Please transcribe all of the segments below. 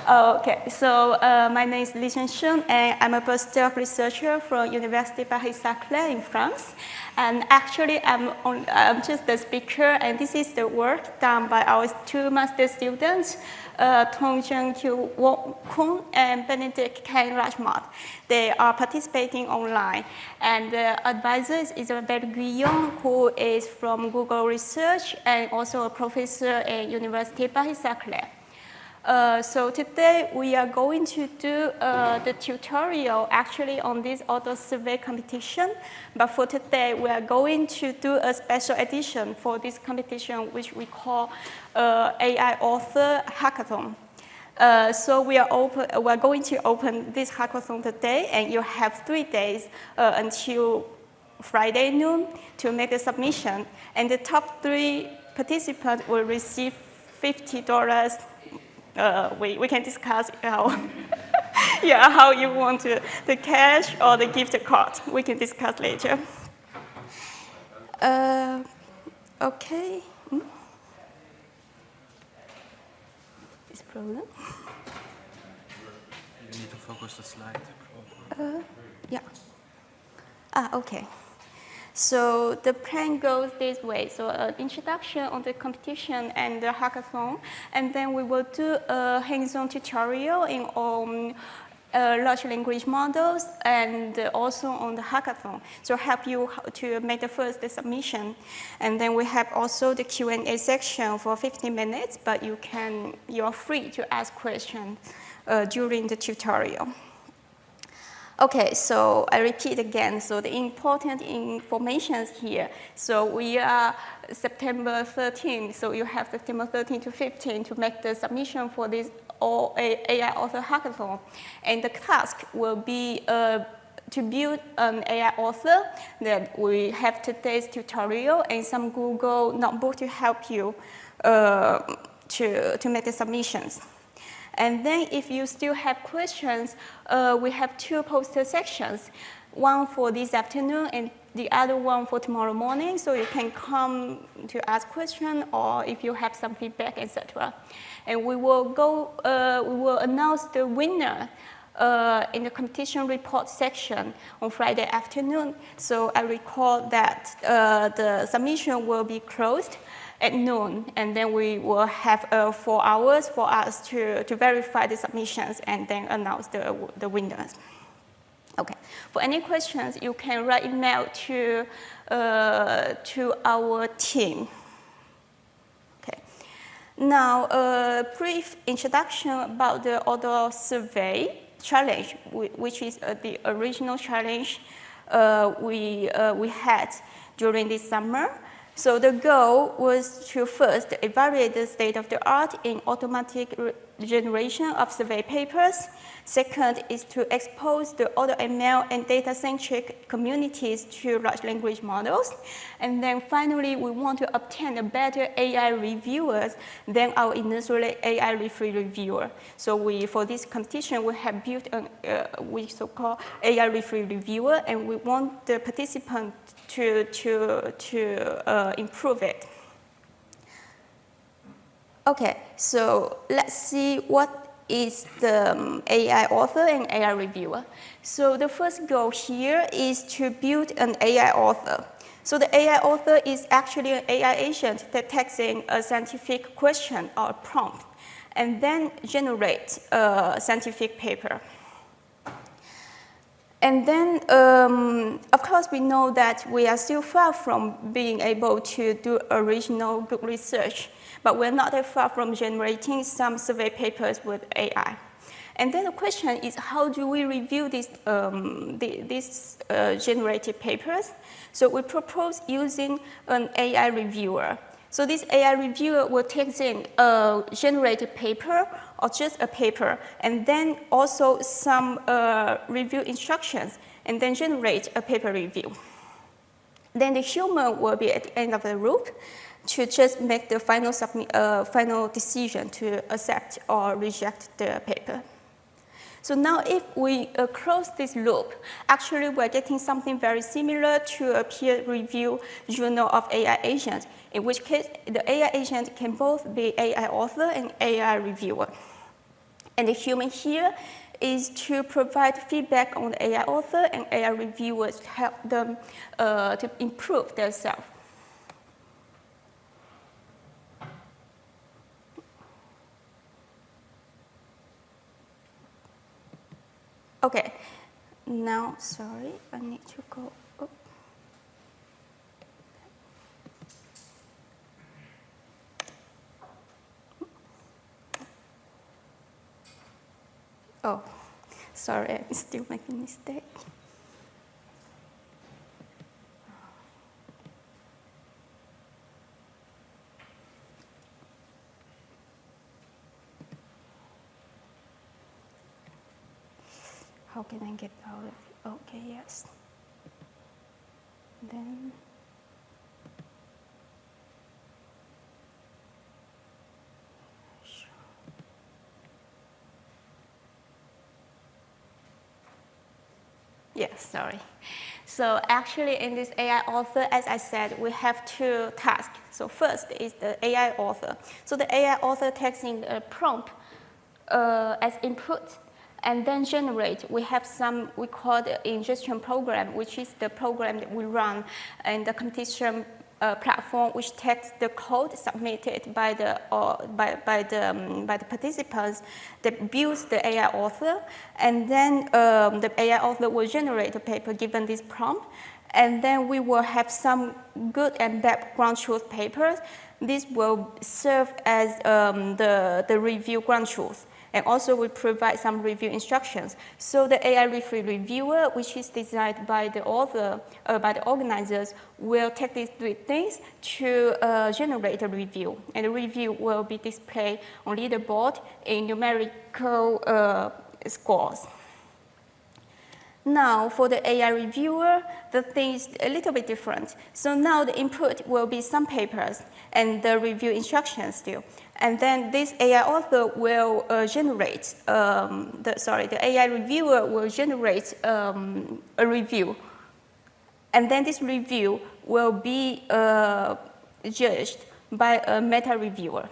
Okay, so my name is Lisheng Sun, and I'm a postdoc researcher from Université Paris-Saclay in France. And actually, I'm just the speaker, and this is the work done by our two master students, KHUONG and Benedictus RACHMAT. They are participating online. And the advisor is Isabelle Guyon, who is from Google Research and also a professor at Université Paris-Saclay. So today we are going to do the tutorial actually on this AutoSurvey competition. But for today, we are going to do a special edition for this competition, which we call AI Author Hackathon. So we are going to open this hackathon today, and you have 3 days until Friday noon to make the submission. And the top 3 participants will receive $50. We can discuss how, how you want to, the cash or the gift card. We can discuss later. Okay. This problem? You need to focus the slide. Yeah. Okay. So the plan goes this way. So an introduction on the competition and the hackathon, and then we will do a hands-on tutorial in large language models and also on the hackathon. So help you to make the first submission. And then we have also the Q&A section for 15 minutes, but you are free to ask questions during the tutorial. Okay, so I repeat again. So the important information here. So we are September 13. So you have September 13 to 15 to make the submission for this AI Author Hackathon. And the task will be to build an AI author. That we have today's tutorial and some Google notebook to help you to make the submissions. And then if you still have questions, we have 2 poster sections, one for this afternoon and the other one for tomorrow morning. So you can come to ask questions or if you have some feedback, etc. And we will announce the winner in the competition report section on Friday afternoon. So I recall that the submission will be closed at noon, and then we will have 4 hours for us to verify the submissions and then announce the winners. Okay. For any questions, you can write email to our team. Okay. Now, a brief introduction about the AutoSurvey challenge, which is the original challenge we had during this summer. So the goal was to first evaluate the state of the art in automatic generation of survey papers. Second is to expose the AutoML and data-centric communities to large language models. And then finally, we want to obtain a better AI reviewers than our initial AI free reviewer. So for this competition, we have built we so-called AI free reviewer, and we want the participant to improve it. Okay, so let's see what is the AI author and AI reviewer. So the first goal here is to build an AI author. So the AI author is actually an AI agent that takes in a scientific question or a prompt and then generates a scientific paper. And then, of course, we know that we are still far from being able to do original good research, but we're not that far from generating some survey papers with AI. And then the question is, how do we review these generated papers? So we propose using an AI reviewer. So this AI reviewer will take in a generated paper or just a paper, and then also some review instructions, and then generate a paper review. Then the human will be at the end of the loop to just make the final decision to accept or reject the paper. So now if we close this loop, actually we're getting something very similar to a peer-reviewed journal of AI agents, in which case the AI agent can both be AI author and AI reviewer. And the human here is to provide feedback on the AI author and AI reviewers to help them to improve themselves. Okay, now, sorry, I need to go up. Oh, sorry, I'm still making a mistake. How can I get out of it? Okay, yes. Then, yes, sorry. So actually in this AI author, as I said, we have two tasks. So first is the AI author. So the AI author takes in a prompt as input and then generate. We have some, we call the ingestion program, which is the program that we run in the competition platform, which takes the code submitted by the participants that builds the AI author, and then the AI author will generate a paper given this prompt, and then we will have some good and bad ground truth papers. This will serve as the review ground truth. And also we provide some review instructions. So the AI reviewer, which is designed by the author, by the organizers, will take these three things to generate a review. And the review will be displayed on leaderboard in numerical scores. Now, for the AI reviewer, the thing is a little bit different. So now the input will be some papers and the review instructions still. And then this AI author will generate, the AI reviewer will generate a review. And then this review will be judged by a meta reviewer.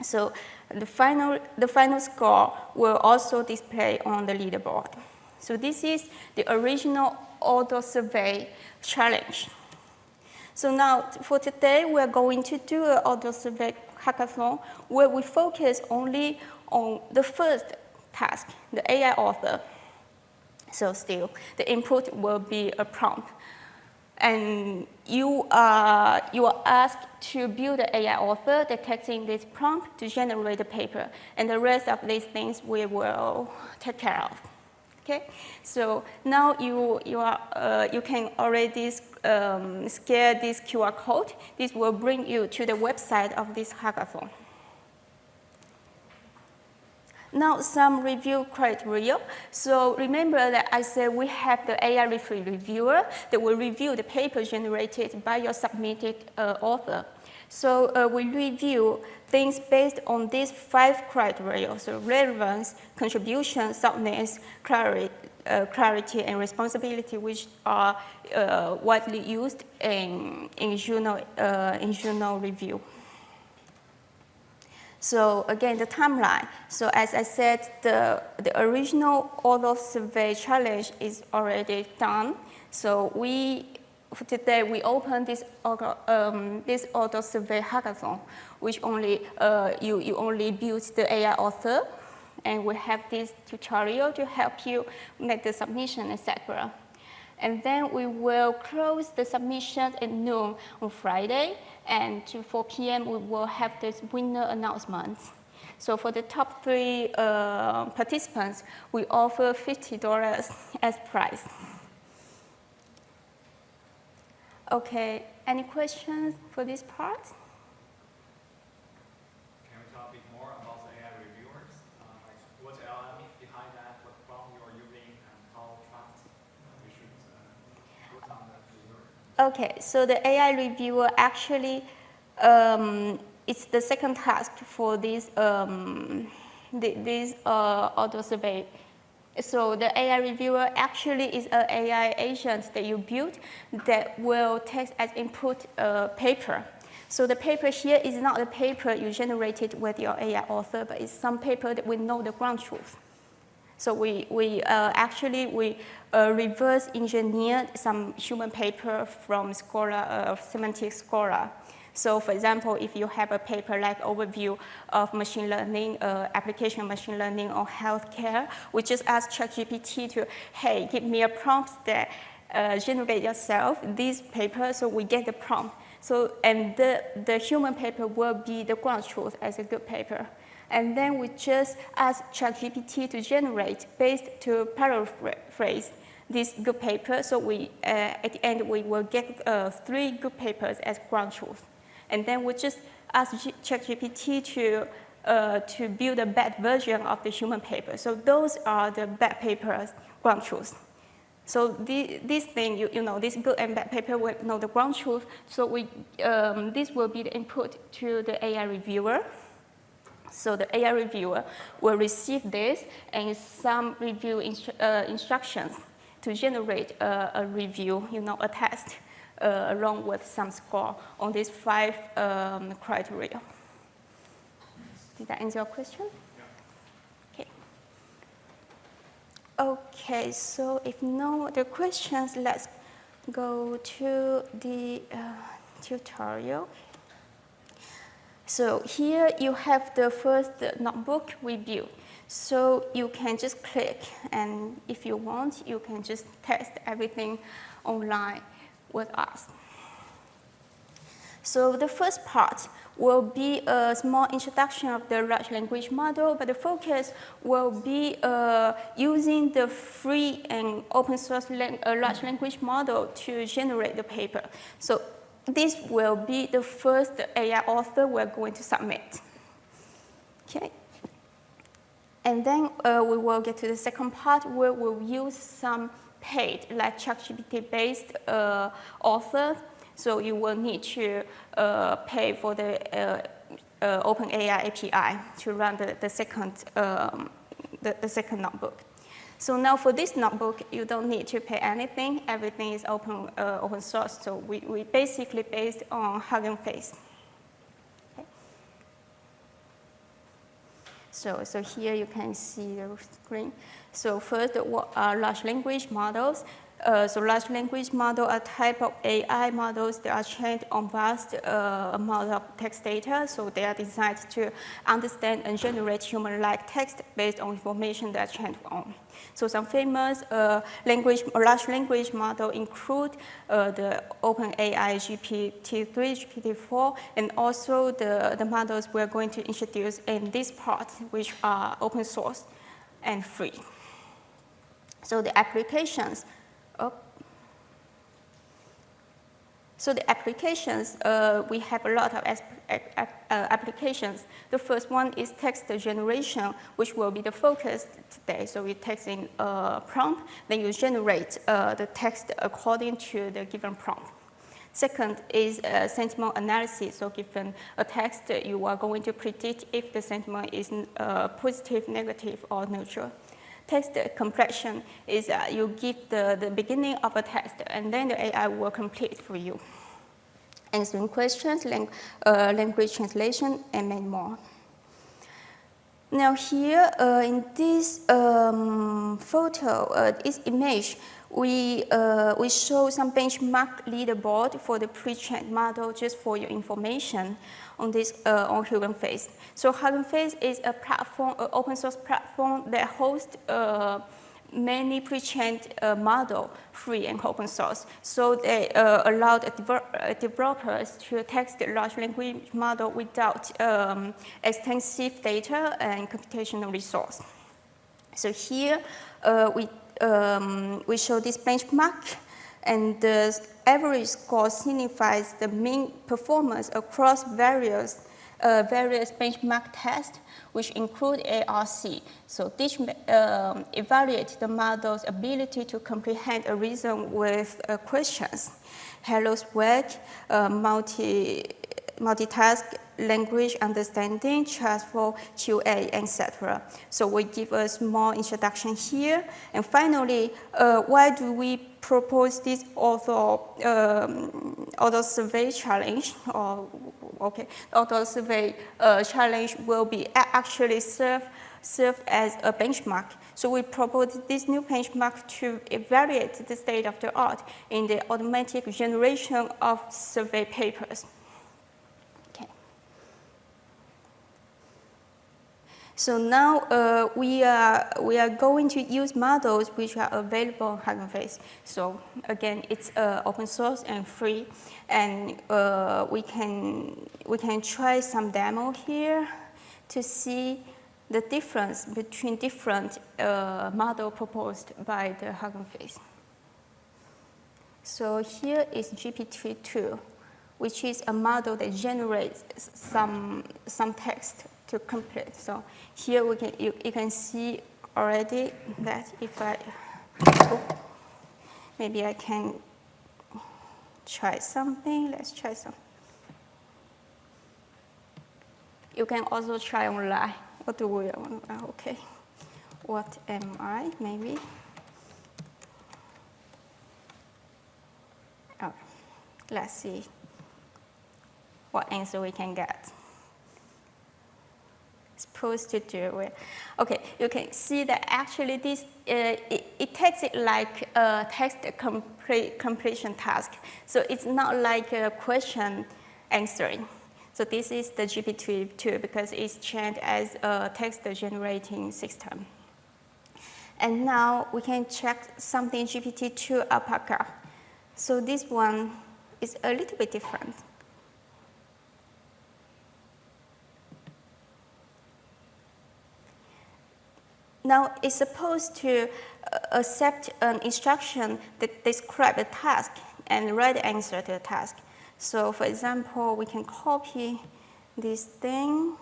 So the final score will also display on the leaderboard. So this is the original AutoSurvey challenge. So now for today, we're going to do an AutoSurvey hackathon where we focus only on the first task, the AI author. So still, the input will be a prompt. And you are asked to build the AI author that takes in this prompt to generate the paper. And the rest of these things we will take care of. Okay, so now you can already scan this QR code. This will bring you to the website of this hackathon. Now some review criteria. So remember that I said we have the AI reviewer that will review the paper generated by your submitted author. So we review things based on these 5 criteria, so relevance, contribution, soundness, clarity, and responsibility, which are widely used in journal review. So again, the timeline. So as I said, the original AutoSurvey challenge is already done. So for today, we open this AutoSurvey hackathon, which only you only build the AI author, and we have this tutorial to help you make the submission, etc. And then we will close the submission at noon on Friday, and to 4 p.m. we will have this winner announcement. So for the top 3 participants, we offer $50 as prize. Okay, any questions for this part? Can we talk a bit more about the AI reviewers? What LLM is behind that, what prompt you are using, and how fast we should put on the reviewer? Okay, so the AI reviewer actually it's the second task for this AutoSurvey. So the AI reviewer actually is an AI agent that you build that will take as input a paper. So the paper here is not the paper you generated with your AI author, but it's some paper that we know the ground truth. So we reverse engineered some human paper from semantic Scholar. So for example, if you have a paper like overview of machine learning, application of machine learning on healthcare, we just ask ChatGPT to, hey, give me a prompt that generate yourself this paper, so we get the prompt. So, and the human paper will be the ground truth as a good paper. And then we just ask ChatGPT to generate, based to paraphrase this good paper. So we, at the end, we will get 3 good papers as ground truth. And then we just ask ChatGPT to build a bad version of the human paper. So those are the bad papers, ground truths. So this thing, you know, this good and bad paper will know the ground truth. So this will be the input to the AI reviewer. So the AI reviewer will receive this and some review instructions to generate a review, you know, a test, along with some score on these 5 criteria. Did that answer your question? Yeah. Okay, so if no other questions, let's go to the tutorial. So here you have the first notebook we built. So you can just click, and if you want, you can just test everything online with us. So the first part will be a small introduction of the large language model, but the focus will be using the free and open source large language model to generate the paper. So this will be the first AI author we're going to submit. Okay. And then we will get to the second part where we'll use some paid, like ChatGPT-based author. So you will need to pay for the OpenAI API to run the second notebook. So now for this notebook, you don't need to pay anything. Everything is open source. So we basically based on Hugging Face. Okay. So here you can see the screen. So first, what are large language models? So large language models are type of AI models that are trained on vast amount of text data. So they are designed to understand and generate human-like text based on information they are trained on. So some famous large language models include the OpenAI GPT-3, GPT-4, and also the models we're going to introduce in this part, which are open source and free. So the applications. So the applications, we have a lot of applications. The first one is text generation, which will be the focus today. So you text in a prompt, then you generate the text according to the given prompt. Second is sentiment analysis. So given a text, you are going to predict if the sentiment is positive, negative, or neutral. Text compression is you give the beginning of a text, and then the AI will complete for you. Answering questions, language translation, and many more. Now here in this photo, this image, we show some benchmark leaderboard for the pre-trained model just for your information on this on Hugging Face. So Hugging Face is a platform, an open source platform that hosts many pre-trained model, free and open source. So they allowed developers to test the large language model without extensive data and computational resource. So here we show this benchmark, and the average score signifies the mean performance across various benchmark tests, which include ARC. So this evaluates the model's ability to comprehend a reason with questions. Hello swag, multitask, language understanding, transfer, QA, etc. So we give a small introduction here. And finally, why do we propose this AutoSurvey challenge, or okay, AutoSurvey challenge will be actually served as a benchmark. So we propose this new benchmark to evaluate the state of the art in the automatic generation of survey papers. Okay. So now we are going to use models which are available on Hugging Face. So again, it's open source and free, and we can try some demo here to see the difference between different model proposed by the Hugging Face. So here is GPT-2, which is a model that generates some text to complete. So here you can see already that if maybe I can try something. Let's try some. You can also try online. What do we want? Okay. What am I? Maybe. Oh, let's see what answer we can get. Supposed to do it. Okay, you can see that actually this it takes it like a text completion task. So it's not like a question answering. So this is the GPT-2 because it's trained as a text generating system. And now we can check something GPT-2 alpaca. So this one is a little bit different. Now it's supposed to accept an instruction that describes the task and write the answer to the task. So for example, we can copy this thing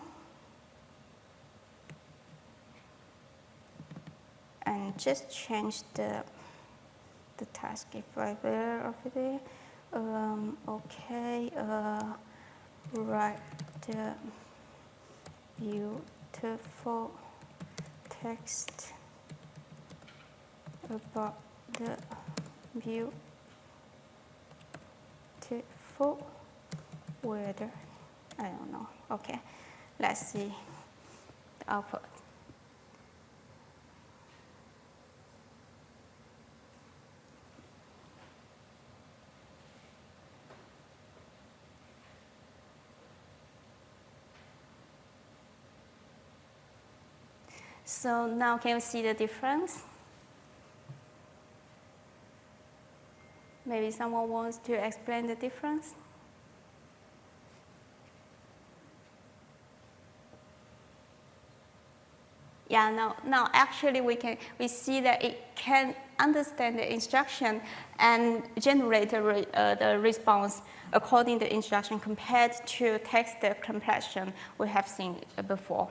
and just change the task if I were over there. Okay, write the beautiful text about the beautiful weather. I don't know. Okay, let's see the output. So now can you see the difference? Maybe someone wants to explain the difference? Yeah, now actually we see that it can understand the instruction and generate the response according to the instruction compared to text completion we have seen before.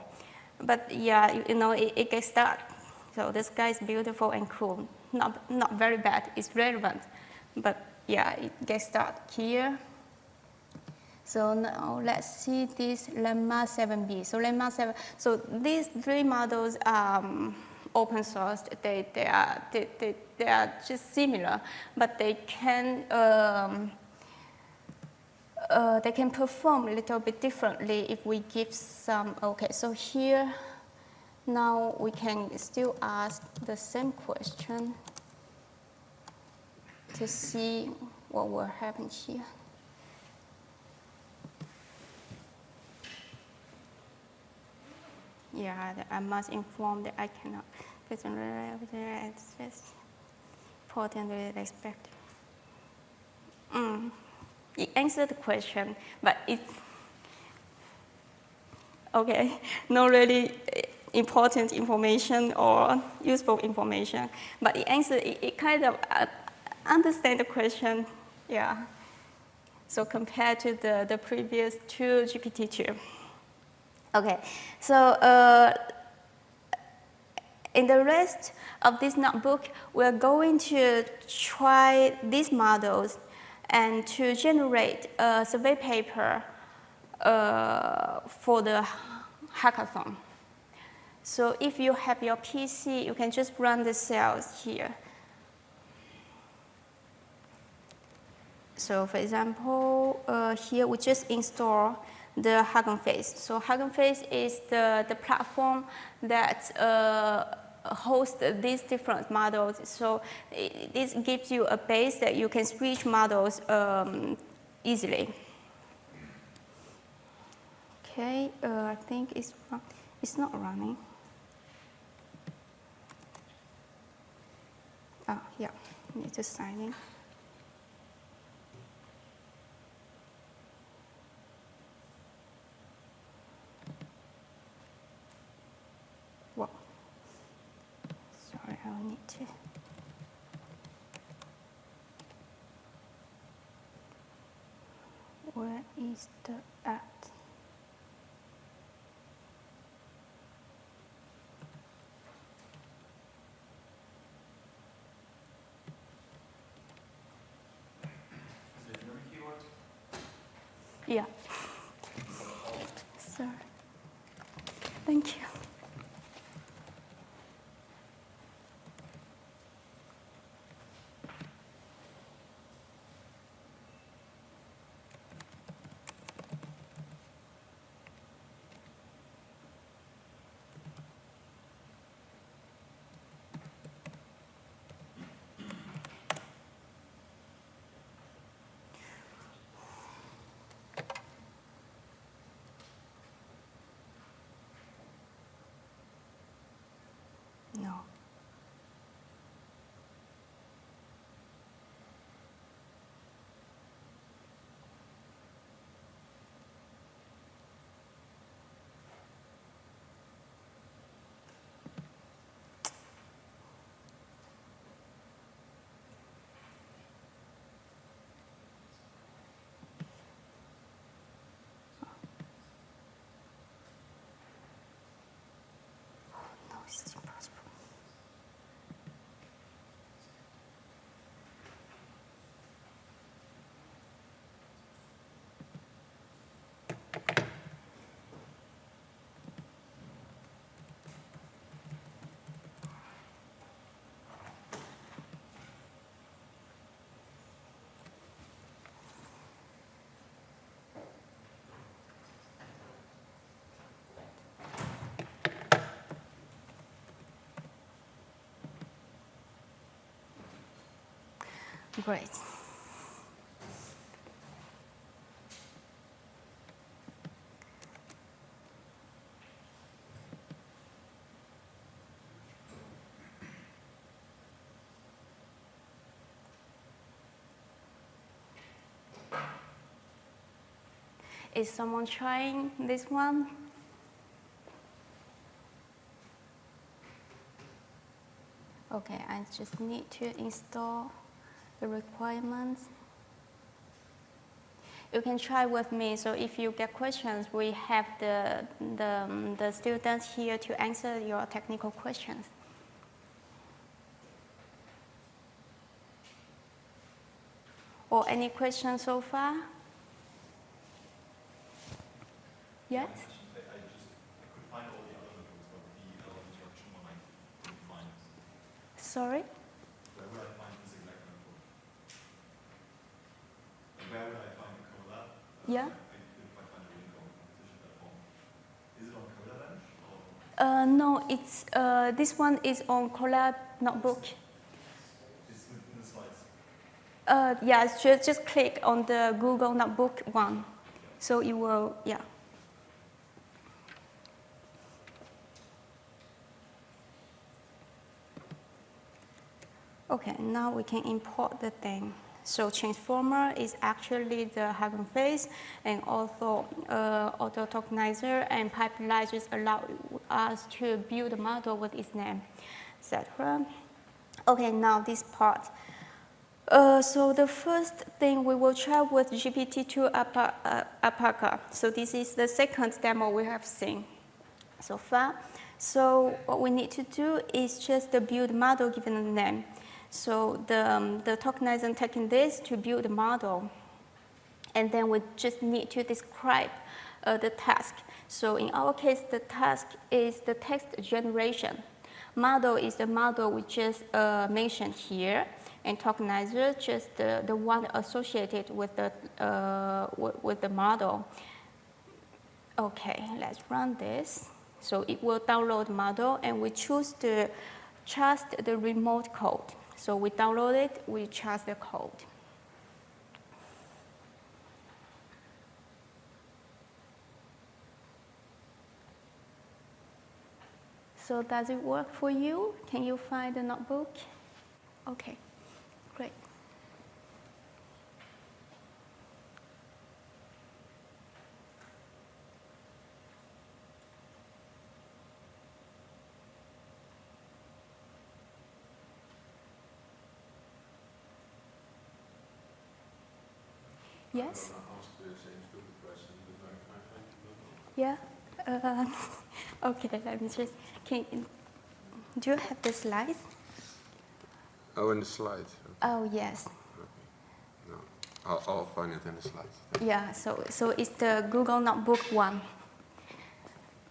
But yeah, it gets started. So this guy is beautiful and cool. Not very bad. It's relevant. But yeah, it gets started here. So now let's see this Lemma 7B. So Lemma 7. So these three models are open source. They are just similar, but they can perform a little bit differently if we give some. Okay, so here now we can still ask the same question to see what will happen here. Yeah, I must inform that I cannot. It's important to expect. It answered the question, but it's okay. Not really important information or useful information, but it answered. It kind of understand the question. Yeah. So compared to the previous two GPT-2. Okay, so in the rest of this notebook, we're going to try these models and to generate a survey paper for the hackathon. So if you have your PC, you can just run the cells here. So for example, here we just install the Hugging Face. So Hugging Face is the platform that hosts these different models. So this gives you a base that you can switch models easily. Okay, I think it's not running. Oh, yeah, need to sign in. Well, sorry, I'll need to. Where is the at? Yeah. Sorry. Thank you. No. No, it's impossible. Great. Is someone trying this one? Okay, I just need to install the requirements. You can try with me. So if you get questions, we have the students here to answer your technical questions. Or any questions so far? Yes? I could find all the other notebooks, but the LLM instruction one I couldn't find. Sorry? Where would I find this exact notebook? Where would I find the Colab? Yeah. I couldn't quite find a link on the competition platform. Is it on Colab or? No, it's this one is on Colab notebook. It's in the slides. Yeah, just click on the Google Notebook one. So you will, yeah. Okay, now we can import the thing. So transformer is actually the Hugging Face, and also auto tokenizer and pipelizers allow us to build a model with its name, etc. Okay, now this part. So the first thing we will try with GPT-2 Alpaca. So this is the second demo we have seen so far. So what we need to do is just build model given a name. So the tokenizer taking this to build the model. And then we just need to describe the task. So in our case, the task is the text generation. Model is the model we just mentioned here. And tokenizer, just the one associated with the model. Okay, let's run this. So it will download the model, and we choose to trust the remote code. So we download it, we trust the code. So does it work for you? Can you find the notebook? Okay, great. Yes? Yeah. Okay, let me just. Do you have the slides? Oh, in the slides. Okay. Oh, yes. Okay. No, I'll find it in the slides. Yeah, so it's the Google Notebook one.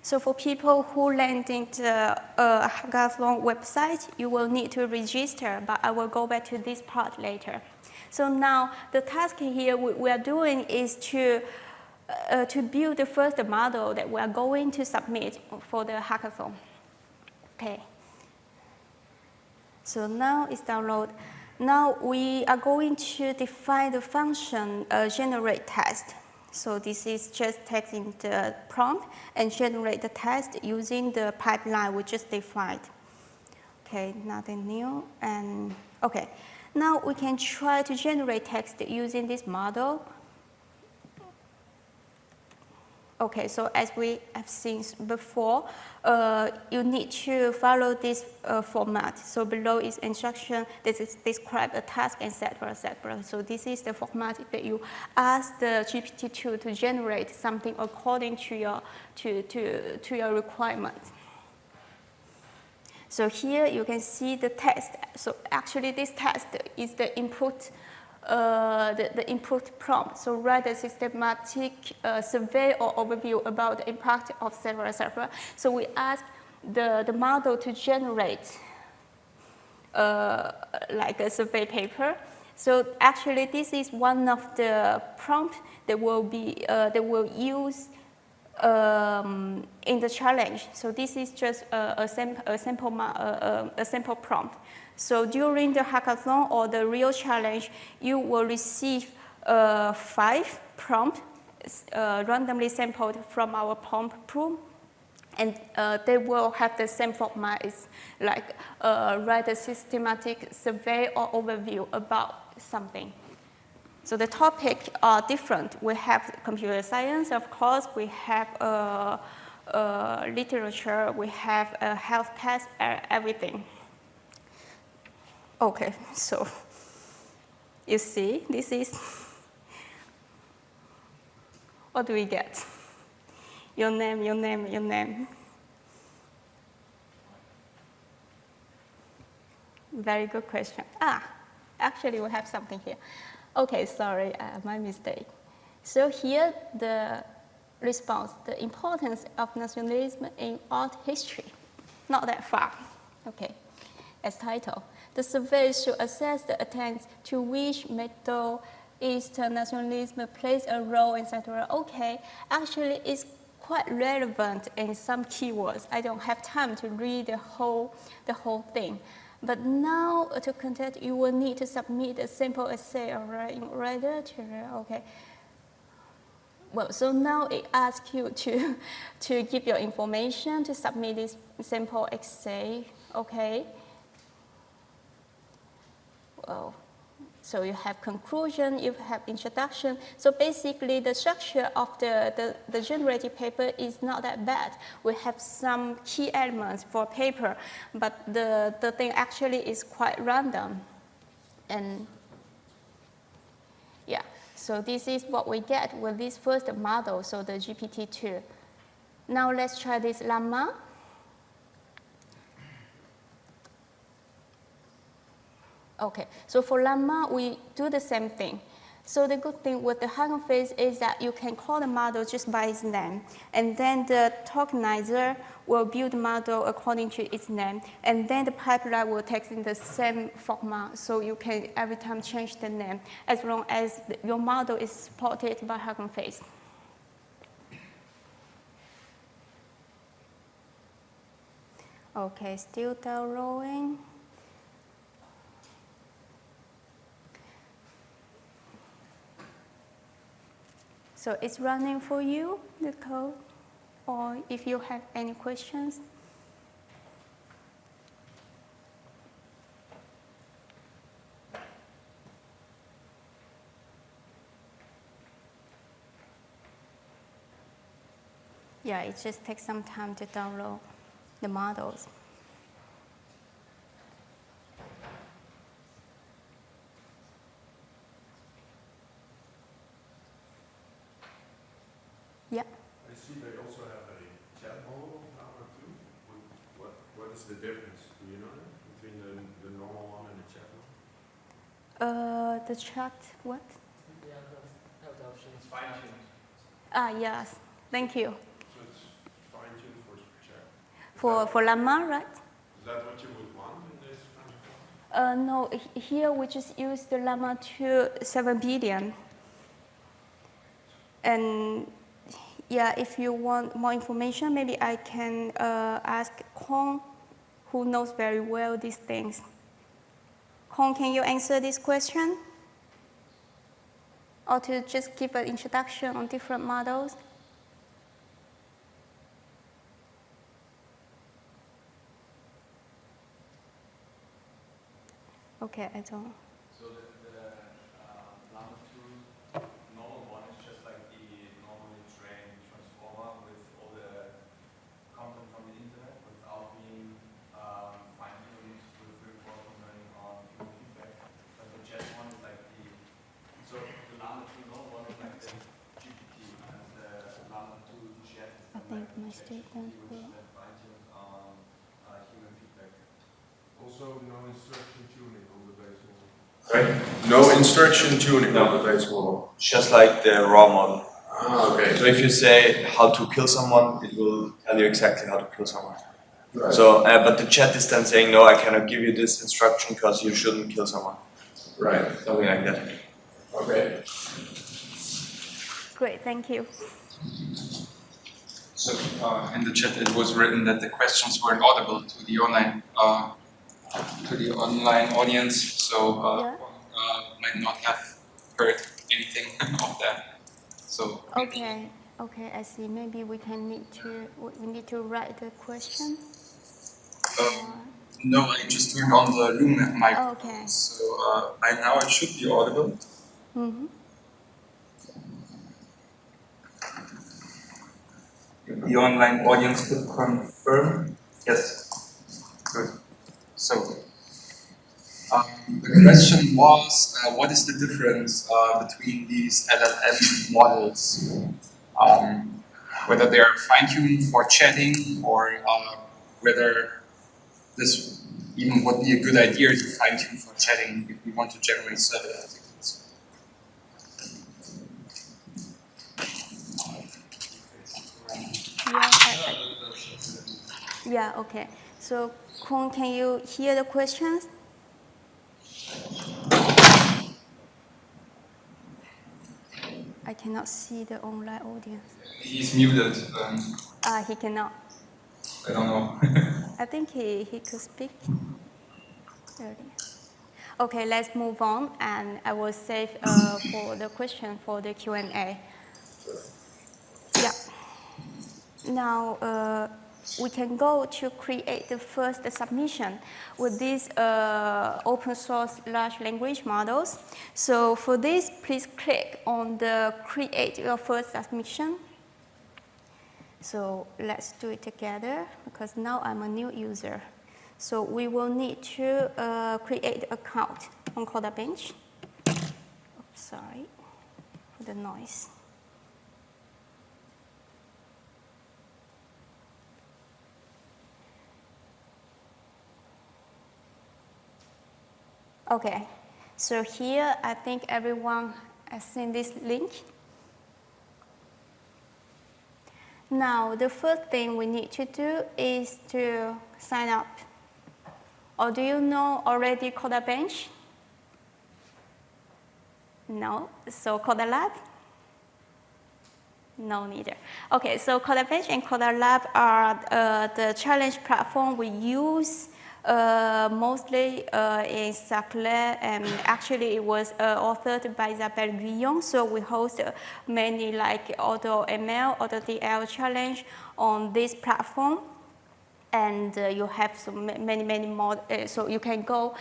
So for people who land in the hackathon website, you will need to register, but I will go back to this part later. So now the task here we are doing is to build the first model that we are going to submit for the hackathon. Okay. So now it's download. Now we are going to define the function generate text. So this is just taking the prompt and generate the text using the pipeline we just defined. Okay, nothing new. And okay, now we can try to generate text using this model. Okay, so as we have seen before, you need to follow this format. So below is instruction that describe a task, etc., etc. So this is the format that you ask the GPT-2 to generate something according to your requirement. So here you can see the text. So actually this text is the input. The input prompt. So write a systematic survey or overview about the impact of etc., etc. So we ask the model to generate like a survey paper. So actually this is one of the prompts that will be that will use in the challenge. So this is just a sample prompt. So during the hackathon or the real challenge, you will receive 5 prompts randomly sampled from our prompt pool. And they will have the same format. It's like write a systematic survey or overview about something. So the topics are different. We have computer science, of course. We have literature. We have health tests, everything. Okay, so you see, this is, what do we get? Your name, your name, your name. Very good question. Actually we have something here. Okay, sorry, my mistake. So here the response, the importance of nationalism in art history. Not that far. Okay, as title. The survey should assess the extent to which Middle Eastern nationalism plays a role, etc. Okay, actually it's quite relevant in some keywords. I don't have time to read the whole thing. But now to contact, you will need to submit a simple essay in literature. Okay. Well, so now it asks you to give your information to submit this simple essay. Okay. Well, so you have conclusion, you have introduction. So basically the structure of the generated paper is not that bad. We have some key elements for paper, but the thing actually is quite random. And yeah, so this is what we get with this first model, so the GPT-2. Now let's try this Llama. Okay, so for Llama, we do the same thing. So the good thing with the Hugging Face is that you can call the model just by its name. And then the tokenizer will build the model according to its name. And then the pipeline will take in the same format. So you can every time change the name as long as your model is supported by Hugging Face. Okay, still downloading. So it's running for you, the code, or if you have any questions. Yeah, it just takes some time to download the models. Yeah. I see they also have a chat model now too. What is the difference? Do you know that between the normal one and the chat one? The chat, what? Yeah, the options. Fine-tuned. Ah, yes. Thank you. So it's fine-tuned for chat. For Llama, right? Is that what you would want in this kind of No, here we just use the Llama 2 7 billion. And yeah, if you want more information, maybe I can ask KHUONG, who knows very well these things. KHUONG, can you answer this question? Or to just give an introduction on different models? Okay, I don't. So the Llama 2 normal one is just like the normally trained transformer with all the content from the internet without being fine-tuned with reinforcement learning on human feedback. But the Jet one is like so the Llama 2 normal one is like the GPT, and the Llama 2 Jet is I think my statement which is then fine-tuned on human feedback. Also, no instruction tuning on the base model. Right? No instruction tuning on the base model. Just like the raw model. Ah, okay. So if you say how to kill someone, it will tell you exactly how to kill someone. Right. So, but the chat is then saying, no, I cannot give you this instruction because you shouldn't kill someone. Right. Something like that. Okay. Great, thank you. So in the chat it was written that the questions weren't audible to the online audience, so might not have heard anything of that. So Okay, okay, I see. Maybe we need to write the question. no, I just turned on the Loom microphone, Okay. so by now it should be audible. Mm-hmm. The online audience could confirm. Yes. Good. So the question was, what is the difference between these LLM models? Whether they are fine-tuned for chatting, or whether this even would be a good idea to fine-tune for chatting if we want to generate survey articles. Yeah, okay. So, KHUONG, can you hear the questions? I cannot see the online audience. He's muted. He cannot. I don't know. I think he could speak earlier. Okay, let's move on, and I will save for the question for the Q&A. Yeah. Now, we can go to create the first submission with these open source large language models. So for this, please click on the create your first submission. So let's do it together, because now I'm a new user. So we will need to create an account on CodaBench. Oops, sorry for the noise. Okay, so here I think everyone has seen this link. Now, the first thing we need to do is to sign up. Or do you know already CodaBench? No, so CodaLab? No, neither. Okay, so CodaBench and CodaLab are the challenge platform we use mostly in Saclay, and actually it was authored by Isabelle Guyon. So we host many like AutoML, AutoDL challenge on this platform. And you have so many more, so you can go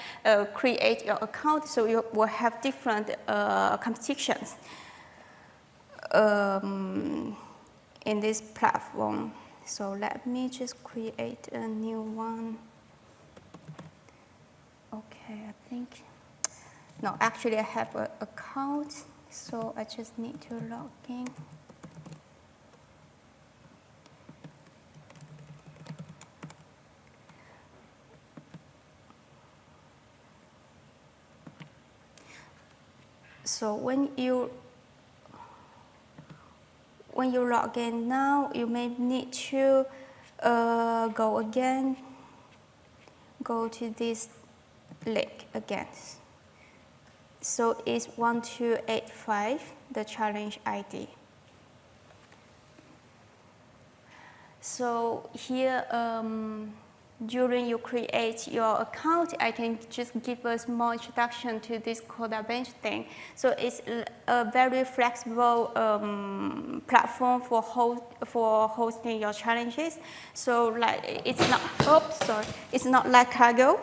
create your account, so you will have different competitions in this platform. So let me just create a new one. Okay, I think, no, actually I have an account, so I just need to log in. So when you log in now, you may need to go to this link again. So it's 1285, the challenge ID. So here, during you create your account, I can just give a small introduction to this CodaBench thing. So it's a very flexible platform for hosting your challenges. So like it's not like Cargo.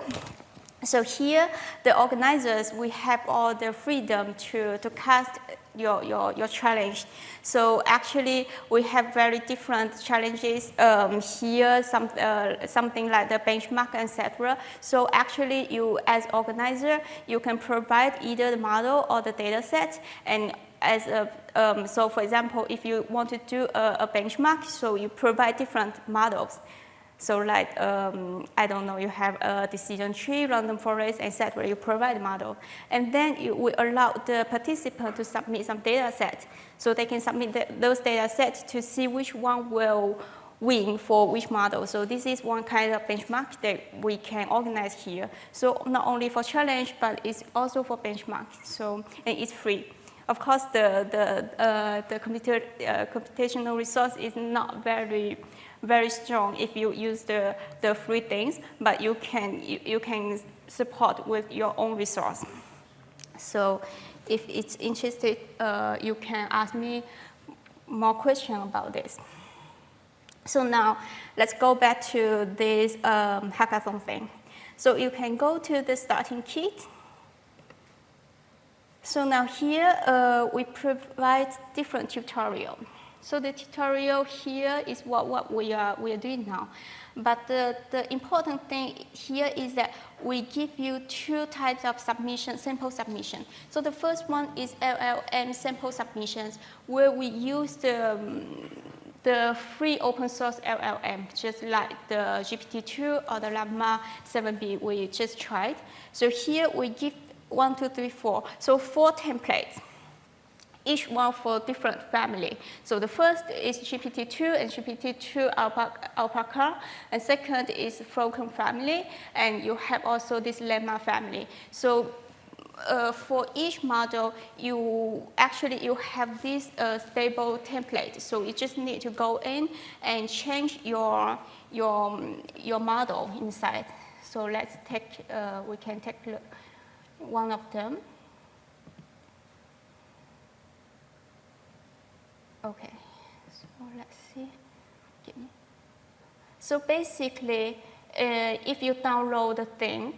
So here, the organizers, we have all the freedom to cast your challenge. So actually, we have very different challenges here, something like the benchmark, etc. So actually, you as organizer, you can provide either the model or the data set. And as a, so for example, if you want to do a benchmark, so you provide different models. So like, I don't know, you have a decision tree, random forest, etc. You provide a model. And then we allow the participant to submit some data set. So they can submit those data sets to see which one will win for which model. So this is one kind of benchmark that we can organize here. So not only for challenge, but it's also for benchmark. So, and it's free. Of course, the computational resource is not very strong if you use the free things, but you can support with your own resource. So if it's interested, you can ask me more questions about this. So now let's go back to this hackathon thing. So you can go to the starting kit. So now here we provide different tutorials. So the tutorial here is what we are doing now. But the important thing here is that we give you two types of submission, sample submission. So the first one is LLM sample submissions, where we use the free open source LLM, just like the GPT-2 or the Llama 7B we just tried. So here we give 1, 2, 3, 4. So 4 templates, each one for different family. So the first is GPT-2 and GPT-2 Alpaca, and second is Falcon family, and you have also this Llama family. So for each model, you have this stable template. So you just need to go in and change your model inside. So let's take, we can take a look one of them. Okay, so let's see. So basically, if you download the thing,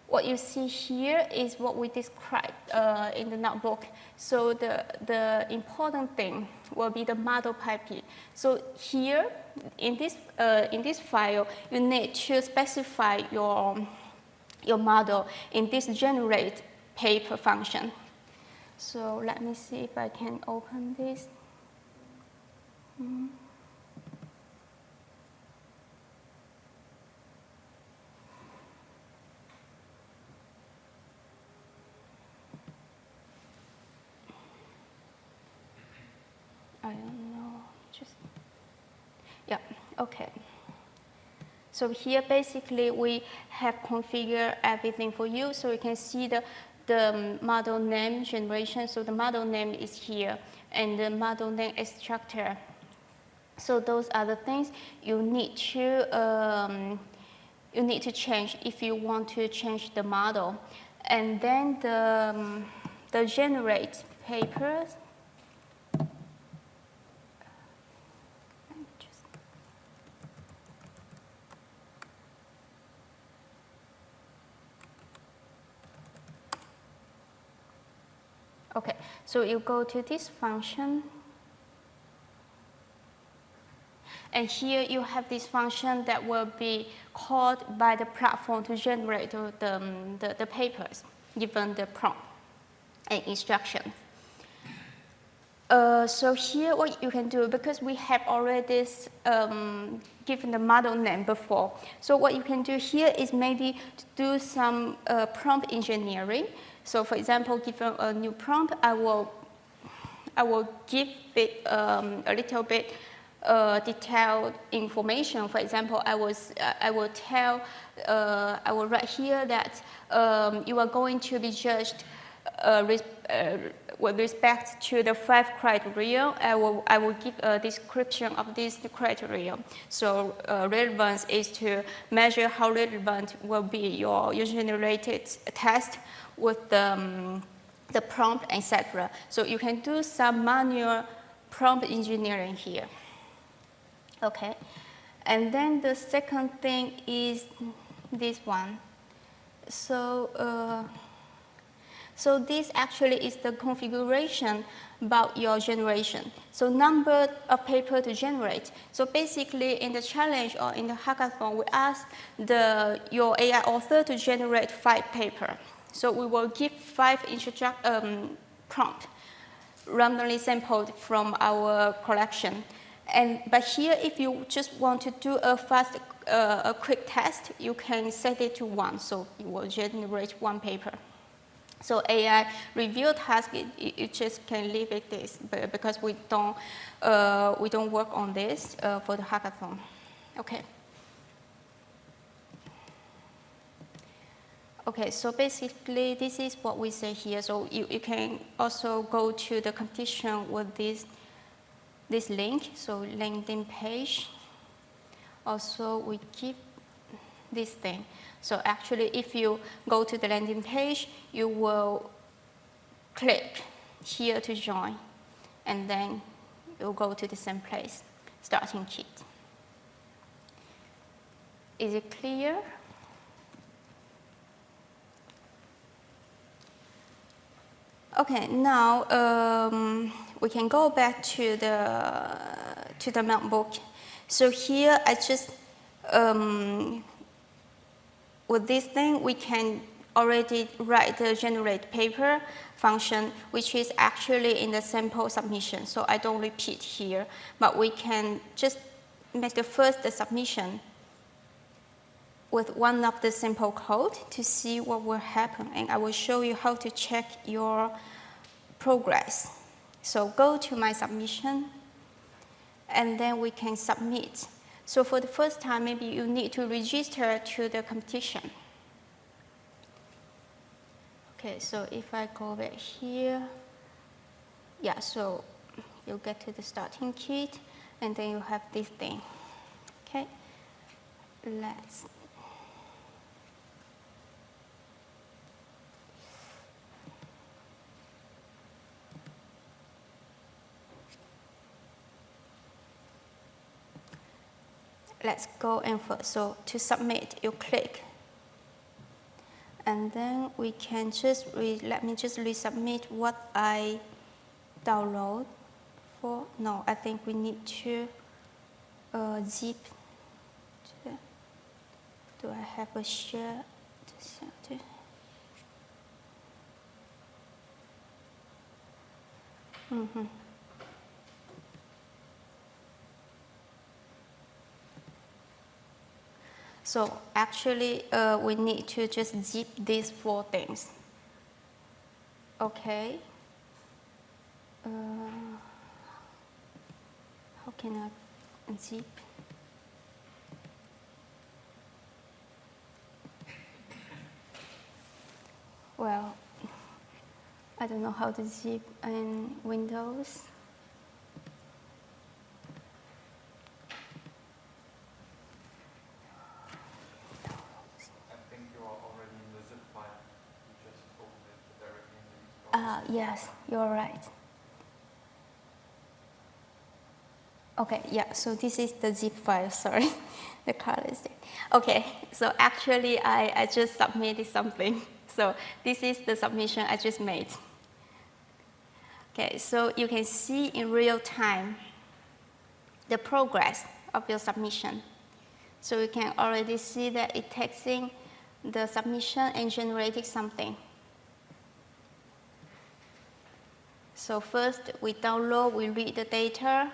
what you see here is what we described in the notebook. So the important thing will be the model piping. So here, in this file, you need to specify your model in this generate paper function. So let me see if I can open this. I don't know, just, yeah, okay. So here, basically, we have configured everything for you. So you can see the model name generation. So the model name is here. and the model name extractor. So those are the things you need to change if you want to change the model. And then the generate papers. Okay, so you go to this function. And here you have this function that will be called by the platform to generate the papers, given the prompt and instruction. So here what you can do, because we have already given the model name before, so what you can do here is maybe to do some prompt engineering. So for example, given a new prompt, I will give it a little bit detailed information. For example, I will write here that you are going to be judged with respect to the 5 criteria. I will give a description of this criteria. So relevance is to measure how relevant will be your user-generated test with the prompt, etc. So you can do some manual prompt engineering here. Okay, and then the second thing is this one. So so this actually is the configuration about your generation. So number of paper to generate. So basically in the challenge or in the hackathon, we ask your AI author to generate 5 paper. So we will give 5 prompt randomly sampled from our collection. But here, if you just want to do a quick test, you can set it to 1. So you will generate 1 paper. So AI review task, you just can leave it this, because we don't work on this for the hackathon. Okay. Okay, so basically this is what we say here. So you can also go to the competition with this link, so landing page. Also, we keep this thing. So actually, if you go to the landing page, you will click here to join, and then you'll go to the same place, starting kit. Is it clear? Okay, now we can go back to the notebook. So here I just, with this thing, we can already write the generate paper function, which is actually in the sample submission. So I don't repeat here, but we can just make the first submission with one of the sample code to see what will happen. And I will show you how to check your progress. So go to my submission, and then we can submit. So for the first time, maybe you need to register to the competition. Okay, so if I go back here, yeah, so you get to the starting kit, and then you have this thing. Okay, let's go in first. So to submit, you click. And then we can just, let me just resubmit what I download for. No, I think we need to zip. Do I have a share? So actually, we need to just zip these 4 things. Okay. How can I zip? Well, I don't know how to zip in Windows. Yes, you're right. Okay, yeah, so this is the zip file, sorry. The color is there. Okay, so actually I just submitted something. So this is the submission I just made. Okay, so you can see in real time the progress of your submission. So you can already see that it takes in the submission and generating something. So first we download, we read the data,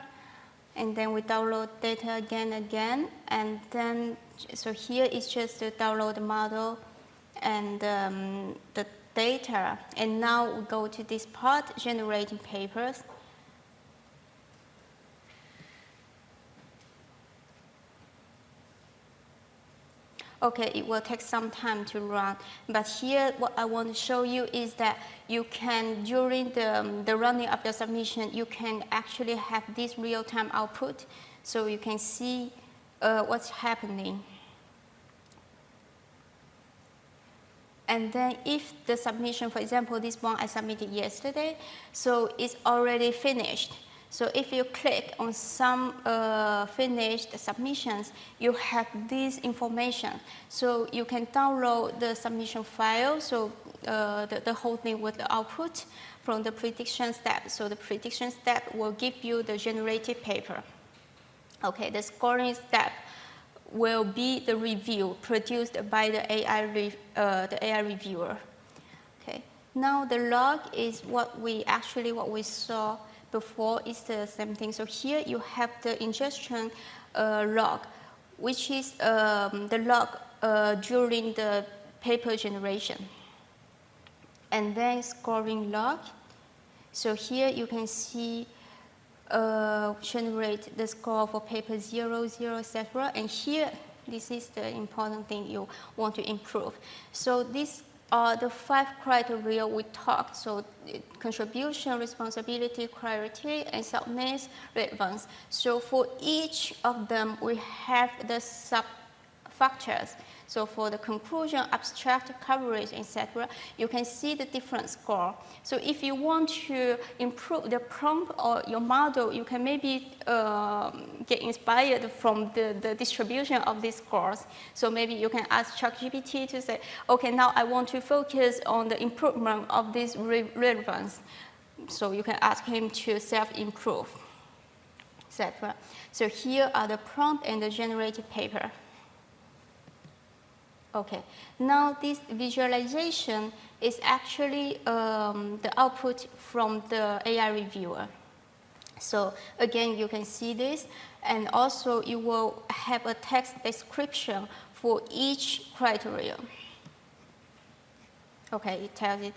and then we download data again, and then, so here is just to download the model and the data. And now we go to this part, generating papers. Okay, it will take some time to run, but here what I want to show you is that you can, during the running of your submission, you can actually have this real-time output, so you can see what's happening. And then if the submission, for example, this one I submitted yesterday, so it's already finished. So if you click on some finished submissions, you have this information. So you can download the submission file, so the whole thing with the output from the prediction step. So the prediction step will give you the generated paper. Okay, the scoring step will be the review produced by the AI reviewer. Okay, now the log is what we saw before. Is the same thing. So here you have the ingestion log, which is the log during the paper generation. And then scoring log. So here you can see generate the score for paper 0, 0, etc. And here, this is the important thing you want to improve. So these are the 5 criteria we talked. So contribution, responsibility, clarity, and submit, relevance. So for each of them, we have the sub-factors. So for the conclusion, abstract, coverage, etc., you can see the different score. So if you want to improve the prompt or your model, you can maybe get inspired from the distribution of these scores. So maybe you can ask ChatGPT to say, okay, now I want to focus on the improvement of this relevance. So you can ask him to self-improve, etc. So here are the prompt and the generated paper. Okay, now this visualization is actually the output from the AI reviewer. So again, you can see this, and also you will have a text description for each criteria. Okay, it tells it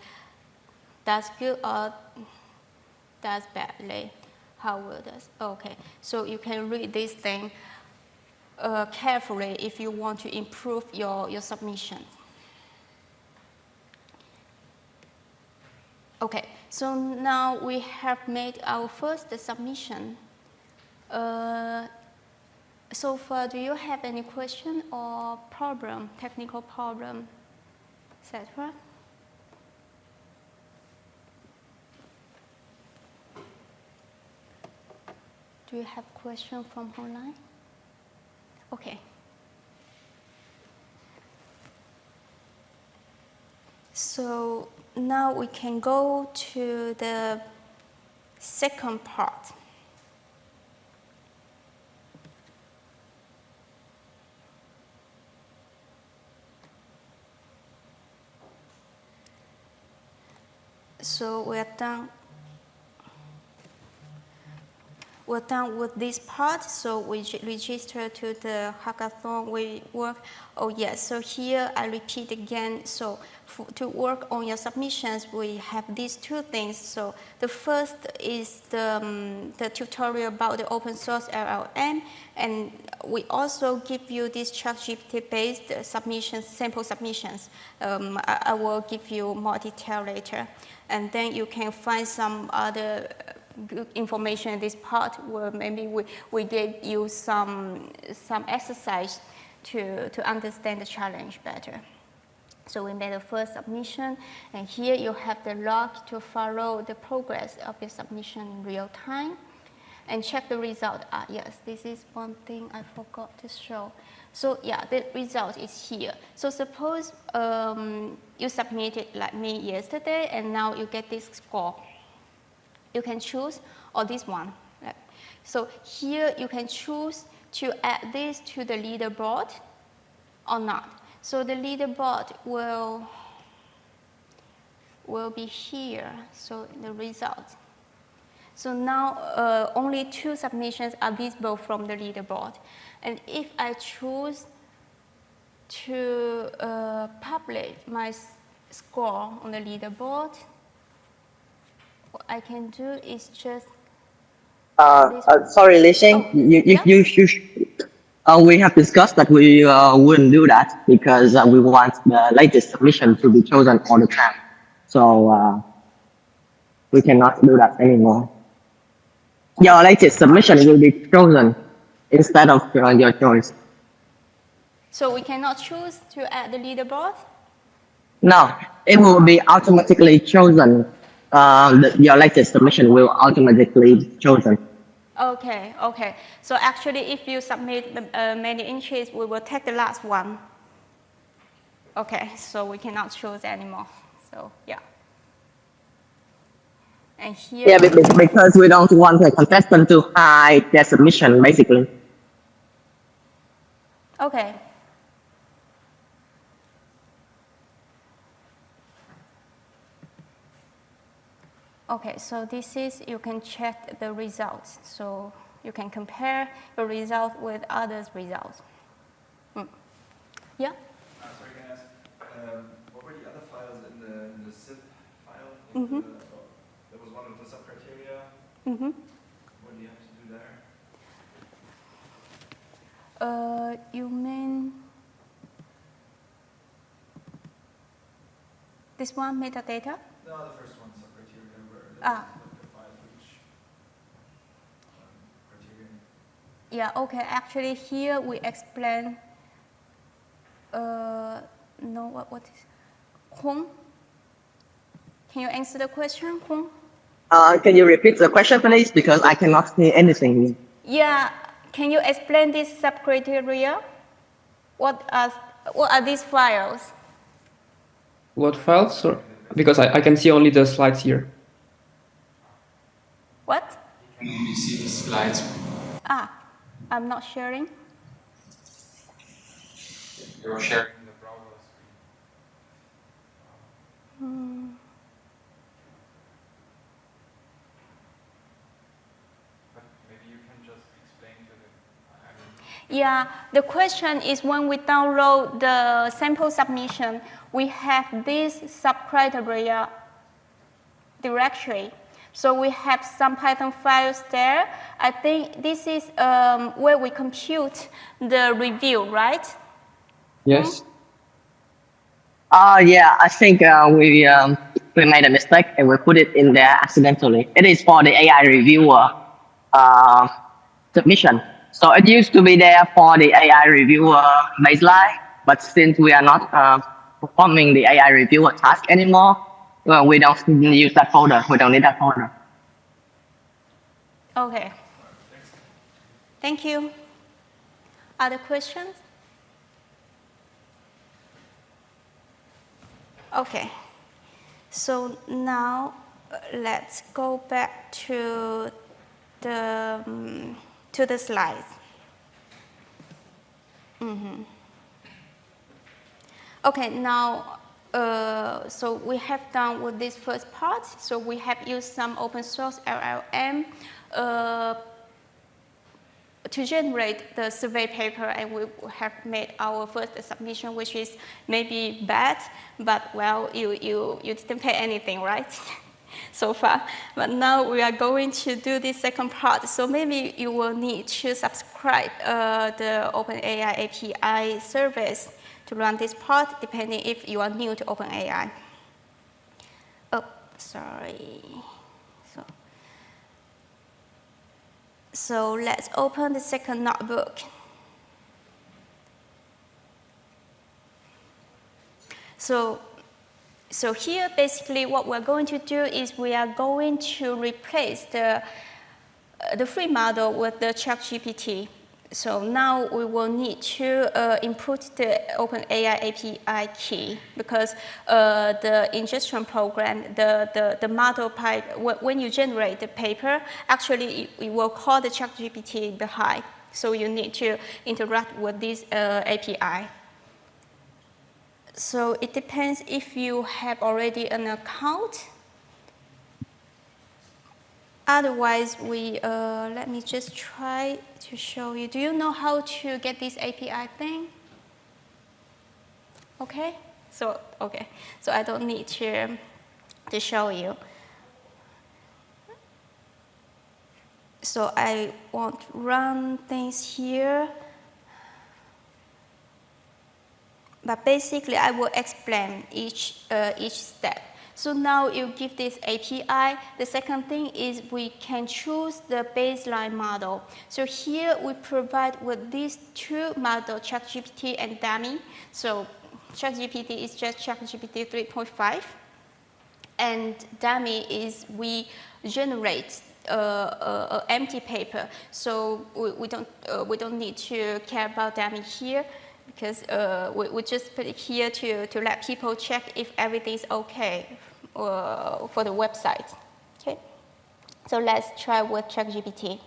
that's good or that's badly. How will this? Okay, so you can read this thing carefully if you want to improve your submission. Okay, so now we have made our first submission. So far, do you have any question or problem, technical problem, etc.? Do you have question from online? Okay. So now we can go to the second part. So we're done. We're done with this part, so we register to the hackathon we work. Oh yes, so here I repeat again. So to work on your submissions, we have these 2 things. So the first is the tutorial about the open source LLM, and we also give you these ChatGPT-based submissions, sample submissions. I will give you more detail later. And then you can find some other good information in this part where maybe we gave you some exercise to understand the challenge better. So we made the first submission, and here you have the log to follow the progress of your submission in real time and check the result. Yes, this is one thing I forgot to show. So yeah, the result is here. So suppose you submitted like me yesterday, and now you get this score. You can choose, or this one. Right? So here you can choose to add this to the leaderboard or not. So the leaderboard will be here, so the result. So now only 2 submissions are visible from the leaderboard. And if I choose to publish my score on the leaderboard, what I can do is just... Sorry, Lisheng, we have discussed that we wouldn't do that because we want the latest submission to be chosen all the time. So we cannot do that anymore. Your latest submission will be chosen instead of your choice. So we cannot choose to add the leaderboard? No, it will be automatically chosen. Your latest submission will automatically be chosen. Okay, okay. So actually, if you submit many entries, we will take the last one. Okay, so we cannot choose anymore. So yeah. And here. Yeah, because we don't want the contestant to hide their submission, basically. Okay. Okay, so this is, you can check the results. So you can compare your result with others' results. Yeah? Sorry, can I ask, what were the other files in the zip file? There was one of the sub-criteria. What do you have to do there? You mean this one, metadata? No, the first one, sub-criteria, where the file for each criterion. Yeah, okay. Actually, here we explain. No, what is KHUONG? Can you answer the question, KHUONG? Can you repeat the question, please? Because I cannot see anything. Yeah, can you explain this sub-criteria? What are these files? What files? Sorry. Because I can see only the slides here. What? You can only see the slides. I'm not sharing. You're sharing the browser screen. But maybe you can just explain to them. Yeah, the question is when we download the sample submission, we have this sub-criteria directory. So we have some Python files there. I think this is where we compute the review, right? Yes. Yeah, I think we made a mistake and we put it in there accidentally. It is for the AI reviewer submission. So it used to be there for the AI reviewer baseline, but since we are not performing the AI reviewer task anymore, we don't use that folder. We don't need that folder. Okay. Thank you. Other questions? Okay. So now let's go back to the slides. Okay, now so we have done with this first part. So we have used some open source LLM to generate the survey paper, and we have made our first submission, which is maybe bad, but well, you didn't pay anything, right? So far. But now we are going to do this second part. So maybe you will need to subscribe the OpenAI API service to run this part, depending if you are new to OpenAI. Oh, sorry. So let's open the second notebook. So here, basically, what we're going to do is we are going to replace the free model with the ChatGPT. So now we will need to input the OpenAI API key because the ingestion program, the model pipe, when you generate the paper, actually it will call the ChatGPT behind. So you need to interact with this API. So it depends if you have already an account. Otherwise, let me just try to show you. Do you know how to get this API thing? Okay, so I don't need to show you. So I won't run things here. But basically, I will explain each step. So now you give this API. The second thing is we can choose the baseline model. So here we provide with these two models, ChatGPT and Dummy. So ChatGPT is just ChatGPT 3.5. And Dummy is we generate an empty paper. So we don't need to care about Dummy here, because we just put it here to let people check if everything's okay for the website. Okay, so let's try with ChatGPT.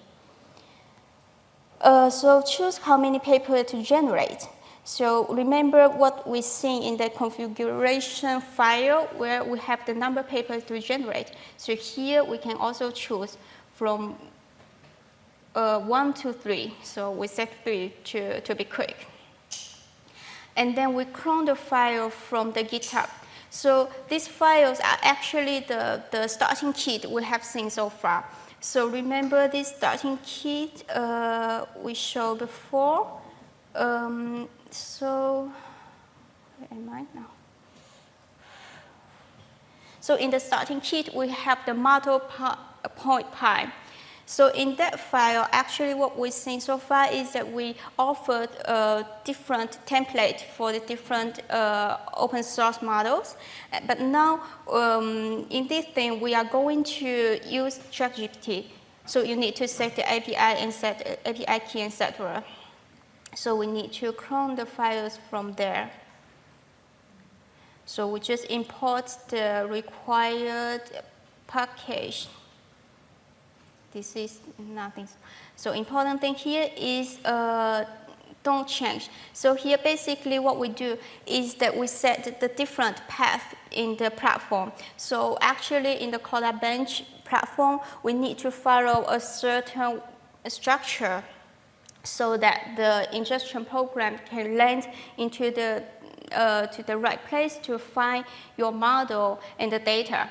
So choose how many papers to generate. So remember what we see in the configuration file where we have the number of papers to generate. So here we can also choose from 1 to 3. So we set 3 to be quick. And then we clone the file from the GitHub. So these files are actually the starting kit we have seen so far. So remember this starting kit we showed before. So where am I now? So in the starting kit, we have the model point pipe. So in that file, actually what we've seen so far is that we offered different templates for the different open source models. But now in this thing, we are going to use ChatGPT. So you need to set the API and set API key, etc. So we need to clone the files from there. So we just import the required package. This is nothing. So important thing here is don't change. So here basically what we do is that we set the different path in the platform. So actually in the Cloud Bench platform, we need to follow a certain structure so that the ingestion program can land into to the right place to find your model and the data.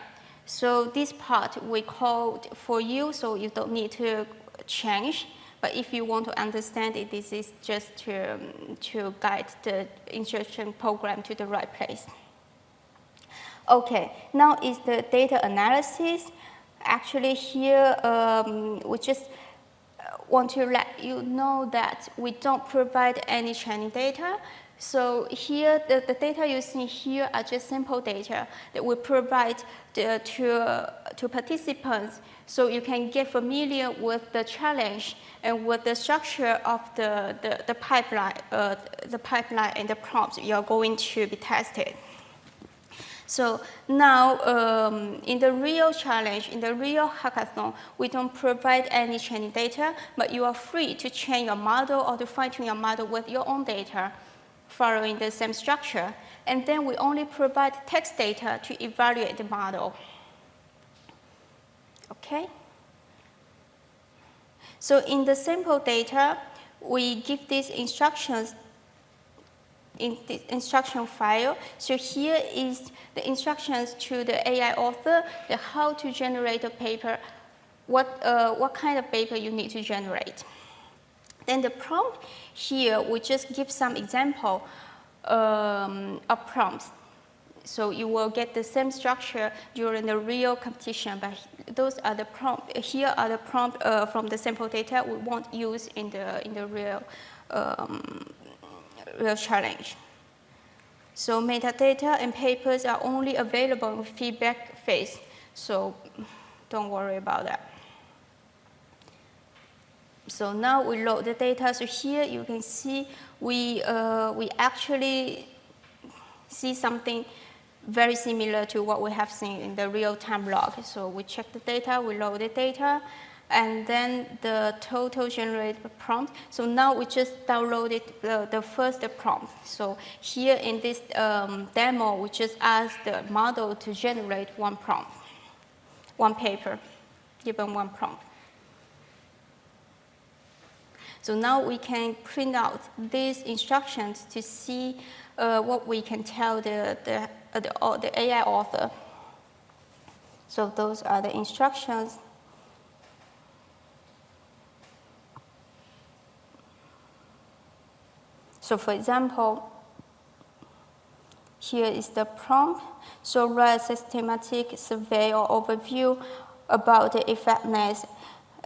So this part we called for you, so you don't need to change. But if you want to understand it, this is just to guide the ingestion program to the right place. Okay, now is the data analysis. Actually here, we just want to let you know that we don't provide any training data. So here, the data you see here are just simple data that we provide to participants, so you can get familiar with the challenge and with the structure of the pipeline and the prompts you are going to be tested. So now, in the real challenge, in the real hackathon, we don't provide any training data, but you are free to train your model or to fine-tune your model with your own data, following the same structure. And then we only provide text data to evaluate the model. Okay? So in the sample data, we give these instructions in the instruction file. So here is the instructions to the AI author, the how to generate a paper, what kind of paper you need to generate. Then the prompt here, we just give some example of prompts. So you will get the same structure during the real competition, but those are the prompt. Here are the prompt from the sample data we won't use in the real challenge. So metadata and papers are only available in feedback phase. So don't worry about that. So now we load the data. So here you can see we actually see something very similar to what we have seen in the real-time log. So we check the data, we load the data, and then the total generated prompt. So now we just downloaded the first prompt. So here in this demo, we just asked the model to generate one prompt, one paper, given one prompt. So now we can print out these instructions to see what we can tell the AI author. So those are the instructions. So for example, here is the prompt. So write a systematic survey or overview about the effectiveness,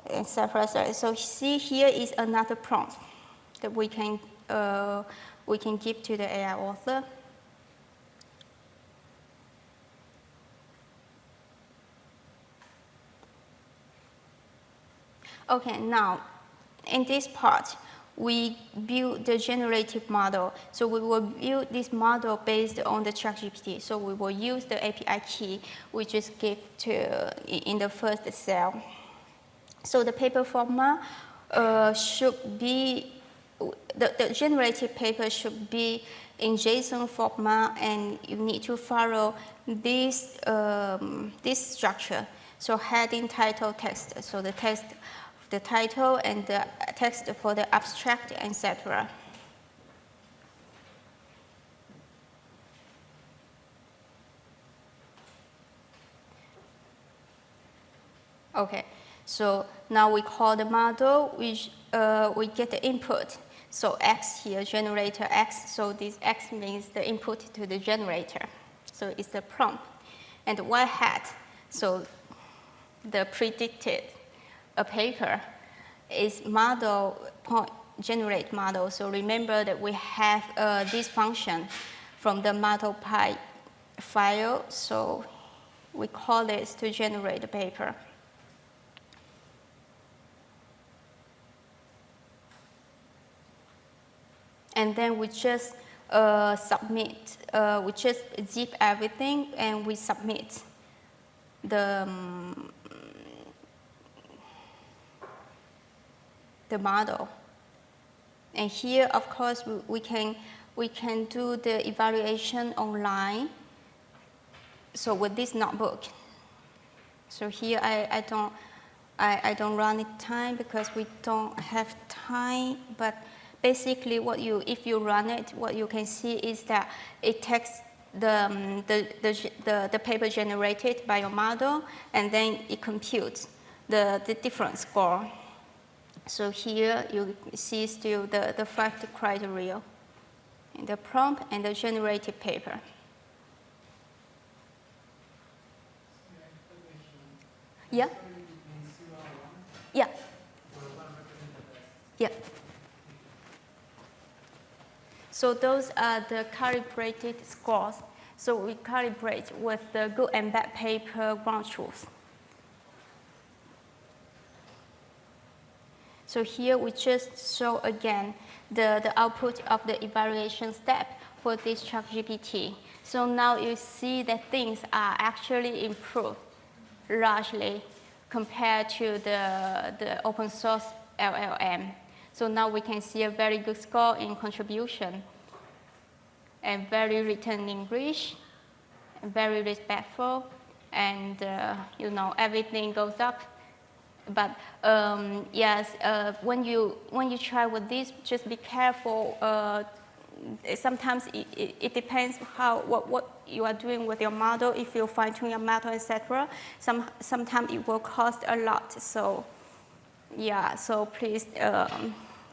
etc. So see, here is another prompt that we can give to the AI author. Okay, now in this part, we build the generative model. So we will build this model based on the ChatGPT. So we will use the API key we just gave in the first cell. So the paper format should be, the generated paper should be in JSON format, and you need to follow this, this structure. So heading, title, text. So the text, the title, and the text for the abstract, etc. Okay, so now we call the model, which we get the input. So X here, generator X, so this X means the input to the generator. So it's the prompt. And Y hat, so the predicted paper is model point generate model. So remember that we have this function from the model.py file. So we call this to generate the paper. And then we just submit, we just zip everything and we submit the model. And here, of course, we can do the evaluation online. So with this notebook. So here I don't run it time because we don't have time, but basically if you run it, what you can see is that it takes the paper generated by your model, and then it computes the different score. So here you see still the 5 criteria in the prompt and the generated paper. Yeah? Yeah. Yeah. So those are the calibrated scores. So we calibrate with the good and bad paper ground truth. So here we just show again the output of the evaluation step for this ChatGPT. So now you see that things are actually improved largely compared to the open source LLM. So now we can see a very good score in contribution, and very written English, and very respectful, and you know, everything goes up. But yes, when you try with this, just be careful. Sometimes it depends what you are doing with your model. If you fine tune your model, etc., sometimes it will cost a lot. So yeah, so please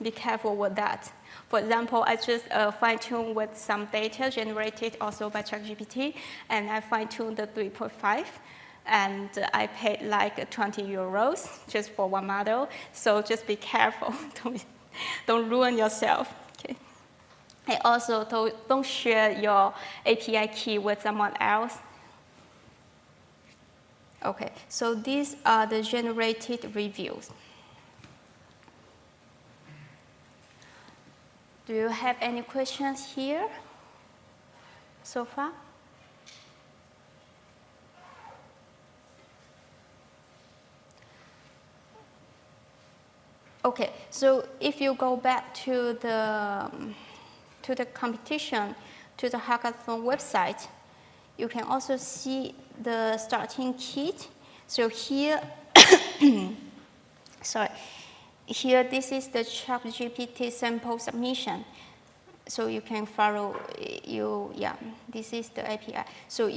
be careful with that. For example, I just fine-tuned with some data generated also by ChatGPT, and I fine-tuned the 3.5, and I paid like 20 euros just for one model. So just be careful, don't ruin yourself. Okay. And also don't share your API key with someone else. Okay, so these are the generated reviews. Do you have any questions here so far? Okay, so if you go back to the competition, to the hackathon website, you can also see the starting kit. So here, sorry, here this is the ChatGPT sample submission. So you can follow, this is the API. So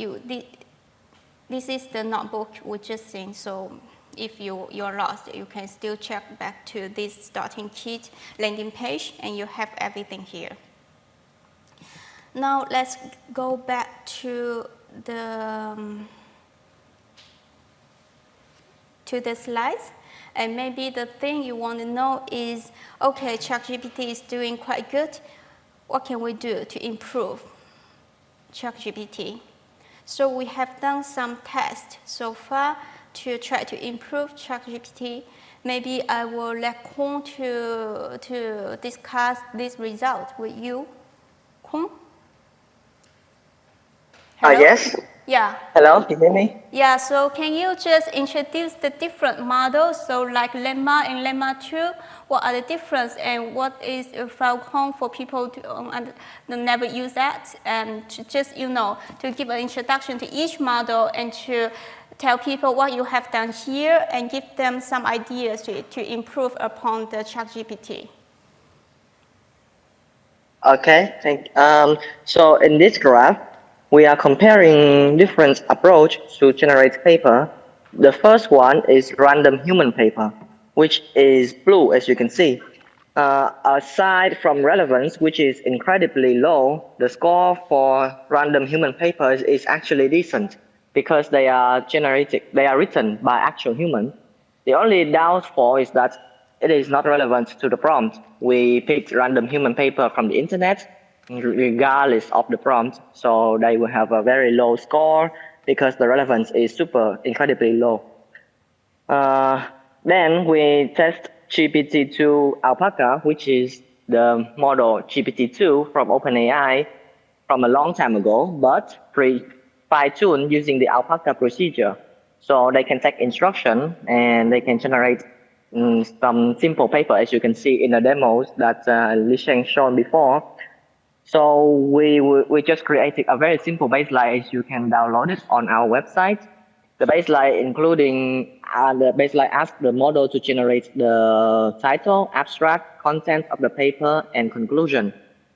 this is the notebook we just seen. So if you're lost, you can still check back to this starting kit landing page, and you have everything here. Now let's go back to the slides. And maybe the thing you want to know is, okay, ChatGPT is doing quite good. What can we do to improve ChatGPT? So we have done some tests so far to try to improve ChatGPT. Maybe I will let KHUONG to discuss this result with you. KHUONG? Yes. Yeah. Hello, can you hear me? Yeah, so can you just introduce the different models? So like Lemma and Lemma 2, what are the difference and what is Falcon for people to never use that? And to just, to give an introduction to each model and to tell people what you have done here and give them some ideas to improve upon the ChatGPT. Okay, so in this graph, we are comparing different approach to generate paper. The first one is random human paper, which is blue, as you can see. Aside from relevance, which is incredibly low, the score for random human papers is actually decent because they are written by actual humans. The only downfall is that it is not relevant to the prompt. We picked random human paper from the internet, regardless of the prompt, so they will have a very low score because the relevance is incredibly low. Then we test GPT-2 Alpaca, which is the model GPT-2 from OpenAI from a long time ago, but fine-tuned using the Alpaca procedure. So they can take instruction and they can generate some simple paper, as you can see in the demos that Lisheng shown before. So we just created a very simple baseline, as you can download it on our website. The baseline asks the model to generate the title, abstract, content of the paper, and conclusion.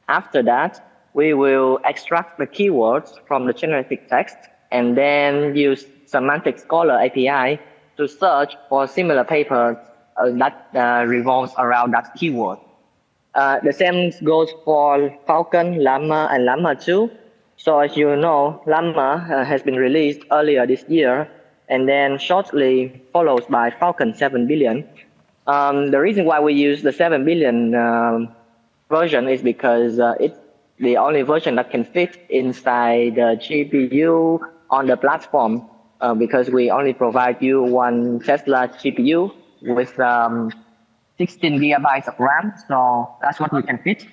After that, we will extract the keywords from the generated text and then use Semantic Scholar API to search for similar papers that revolves around that keyword. The same goes for Falcon, Llama, and Llama 2. So as you know, Llama has been released earlier this year, and then shortly follows by Falcon 7 billion. The reason why we use the 7 billion version is because it's the only version that can fit inside the GPU on the platform, because we only provide you one Tesla GPU with 16 gigabytes of RAM, so that's what we can fit.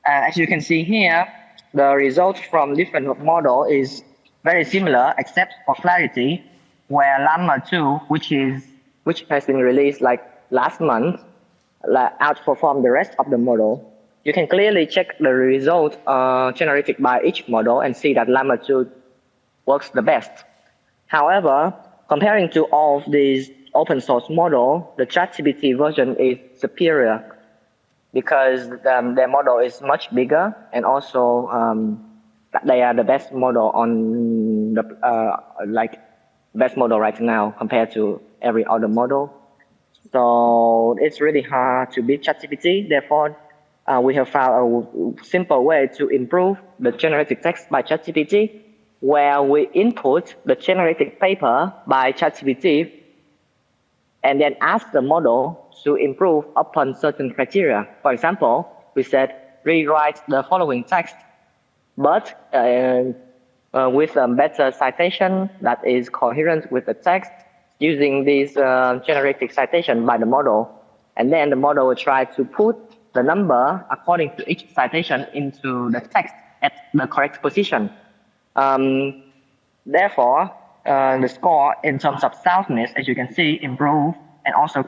As you can see here, the results from different model is very similar, except for clarity, where Llama 2, which has been released like last month, outperformed the rest of the model. You can clearly check the results generated by each model and see that Llama 2 works the best. However, comparing to all of these open source model, the ChatGPT version is superior because their model is much bigger, and also they are the best model on the best model right now compared to every other model. So it's really hard to beat ChatGPT. Therefore, we have found a simple way to improve the generated text by ChatGPT, where we input the generated paper by ChatGPT and then ask the model to improve upon certain criteria. For example, we said rewrite the following text, but with a better citation that is coherent with the text using this generated citation by the model. And then the model will try to put the number according to each citation into the text at the correct position. Therefore, the score in terms of soundness, as you can see, improve, and also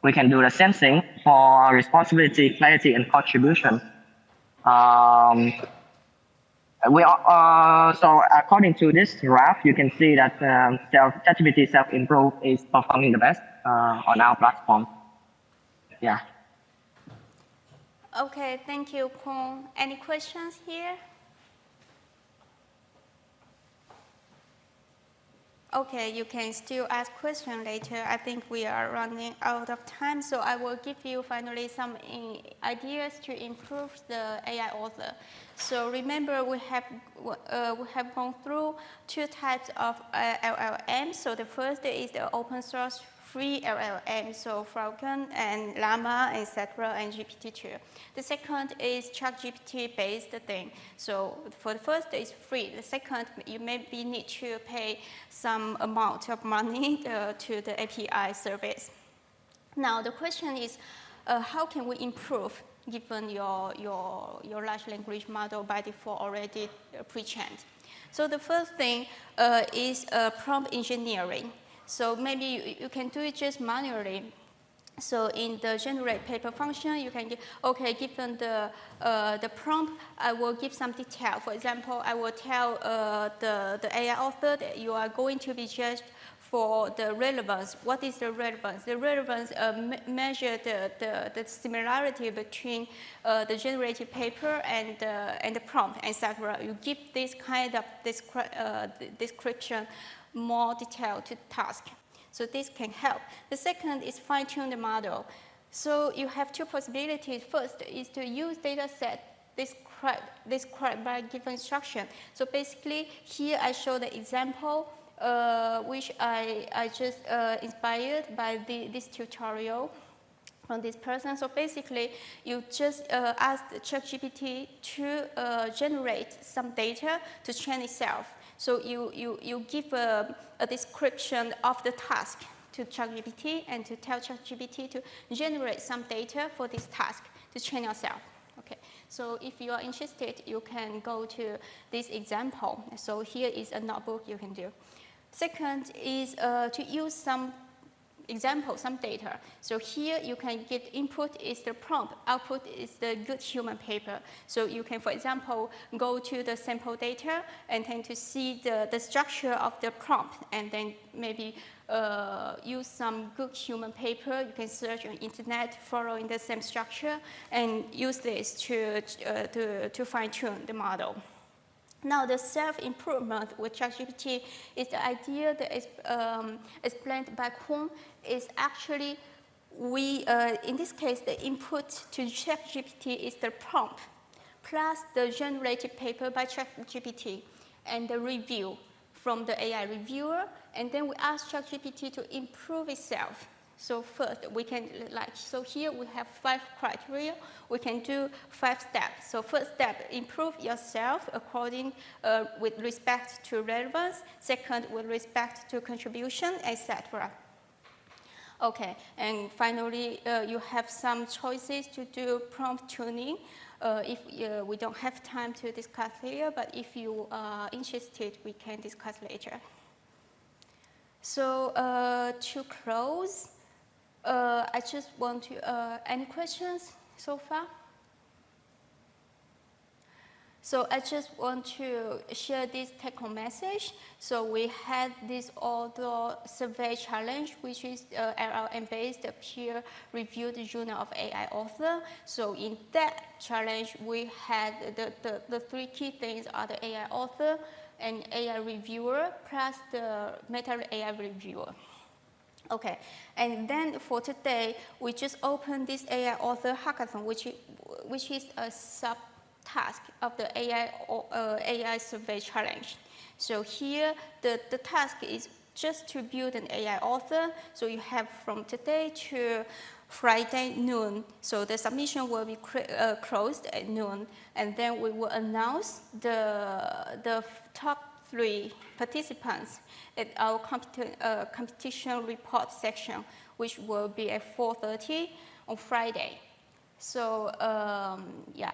we can do the sensing for responsibility, clarity, and contribution. So according to this graph, you can see that ChatGPT self-improve is performing the best on our platform. Yeah. Okay, thank you, KHUONG. Any questions here? Okay, you can still ask questions later. I think we are running out of time, so I will give you finally some ideas to improve the AI author. So remember, we have gone through two types of LLM. So the first is the open source free LLM, so Falcon and Llama, etc., and GPT-2. The second is ChatGPT-based thing. So for the first, it's free. The second, you maybe need to pay some amount of money to the API service. Now the question is, how can we improve given your large language model by default already pre-trained? So the first thing is prompt engineering. So maybe you can do it just manually. So in the generate paper function, you can give, okay, given the prompt, I will give some detail. For example, I will tell the AI author that you are going to be judged for the relevance. What is the relevance? The relevance measure the similarity between the generated paper and the prompt, etc. You give this kind of description more detail to the task. So this can help. The second is fine-tune the model. So you have two possibilities. First is to use data set described by given instruction. So basically, here I show the example which I just inspired by this tutorial from this person. So basically, you just ask ChatGPT to generate some data to train itself. So you give a description of the task to ChatGPT and to tell ChatGPT to generate some data for this task to train yourself. Okay. So if you are interested, you can go to this example. So here is a notebook you can do. Second is to use some example, some data. So here you can get input is the prompt, output is the good human paper. So you can, for example, go to the sample data and then to see the structure of the prompt and then maybe use some good human paper. You can search on internet following the same structure and use this to fine-tune the model. Now, the self-improvement with ChatGPT is the idea that is explained by KHUONG is actually in this case, the input to ChatGPT is the prompt plus the generated paper by ChatGPT and the review from the AI reviewer. And then we ask ChatGPT to improve itself. So first, we can, so here we have 5 criteria. We can do 5 steps. So first step, improve yourself according, with respect to relevance. Second, with respect to contribution, etc. Okay, and finally, you have some choices to do prompt tuning. If we don't have time to discuss here, but if you are interested, we can discuss later. So to close, I just want to, any questions so far? So I just want to share this take-home message. So we had this AutoSurvey challenge, which is LLM-based peer-reviewed journal of AI author. So in that challenge, we had the 3 key things are the AI author and AI reviewer plus the meta AI reviewer. Okay, and then for today, we just opened this AI author hackathon, which is a sub-task of the AI survey challenge. So here, the task is just to build an AI author. So you have from today to Friday noon. So the submission will be closed at noon, and then we will announce the top 3 participants at our competition report section, which will be at 4:30 on Friday. So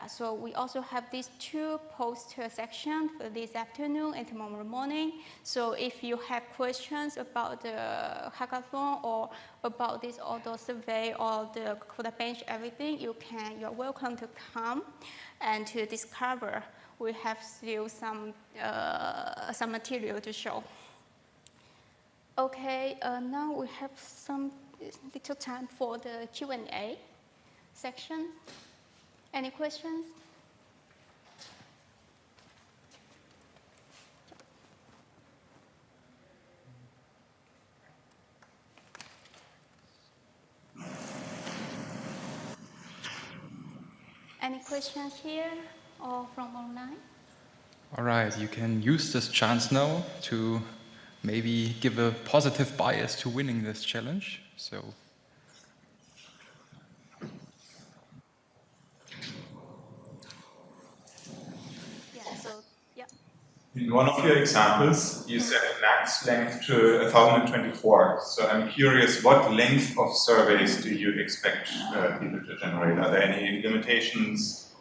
so we also have these 2 poster sections for this afternoon and tomorrow morning. So if you have questions about the hackathon or about this auto survey or the Coda bench, everything, you're welcome to come and to discover. We have still some material to show. Okay, now we have some little time for the Q&A section. Any questions? Any questions here or from online? All right, you can use this chance now to maybe give a positive bias to winning this challenge. So. In one of your examples, you set max length to 1024. So I'm curious, what length of surveys do you expect people to generate? Are there any limitations?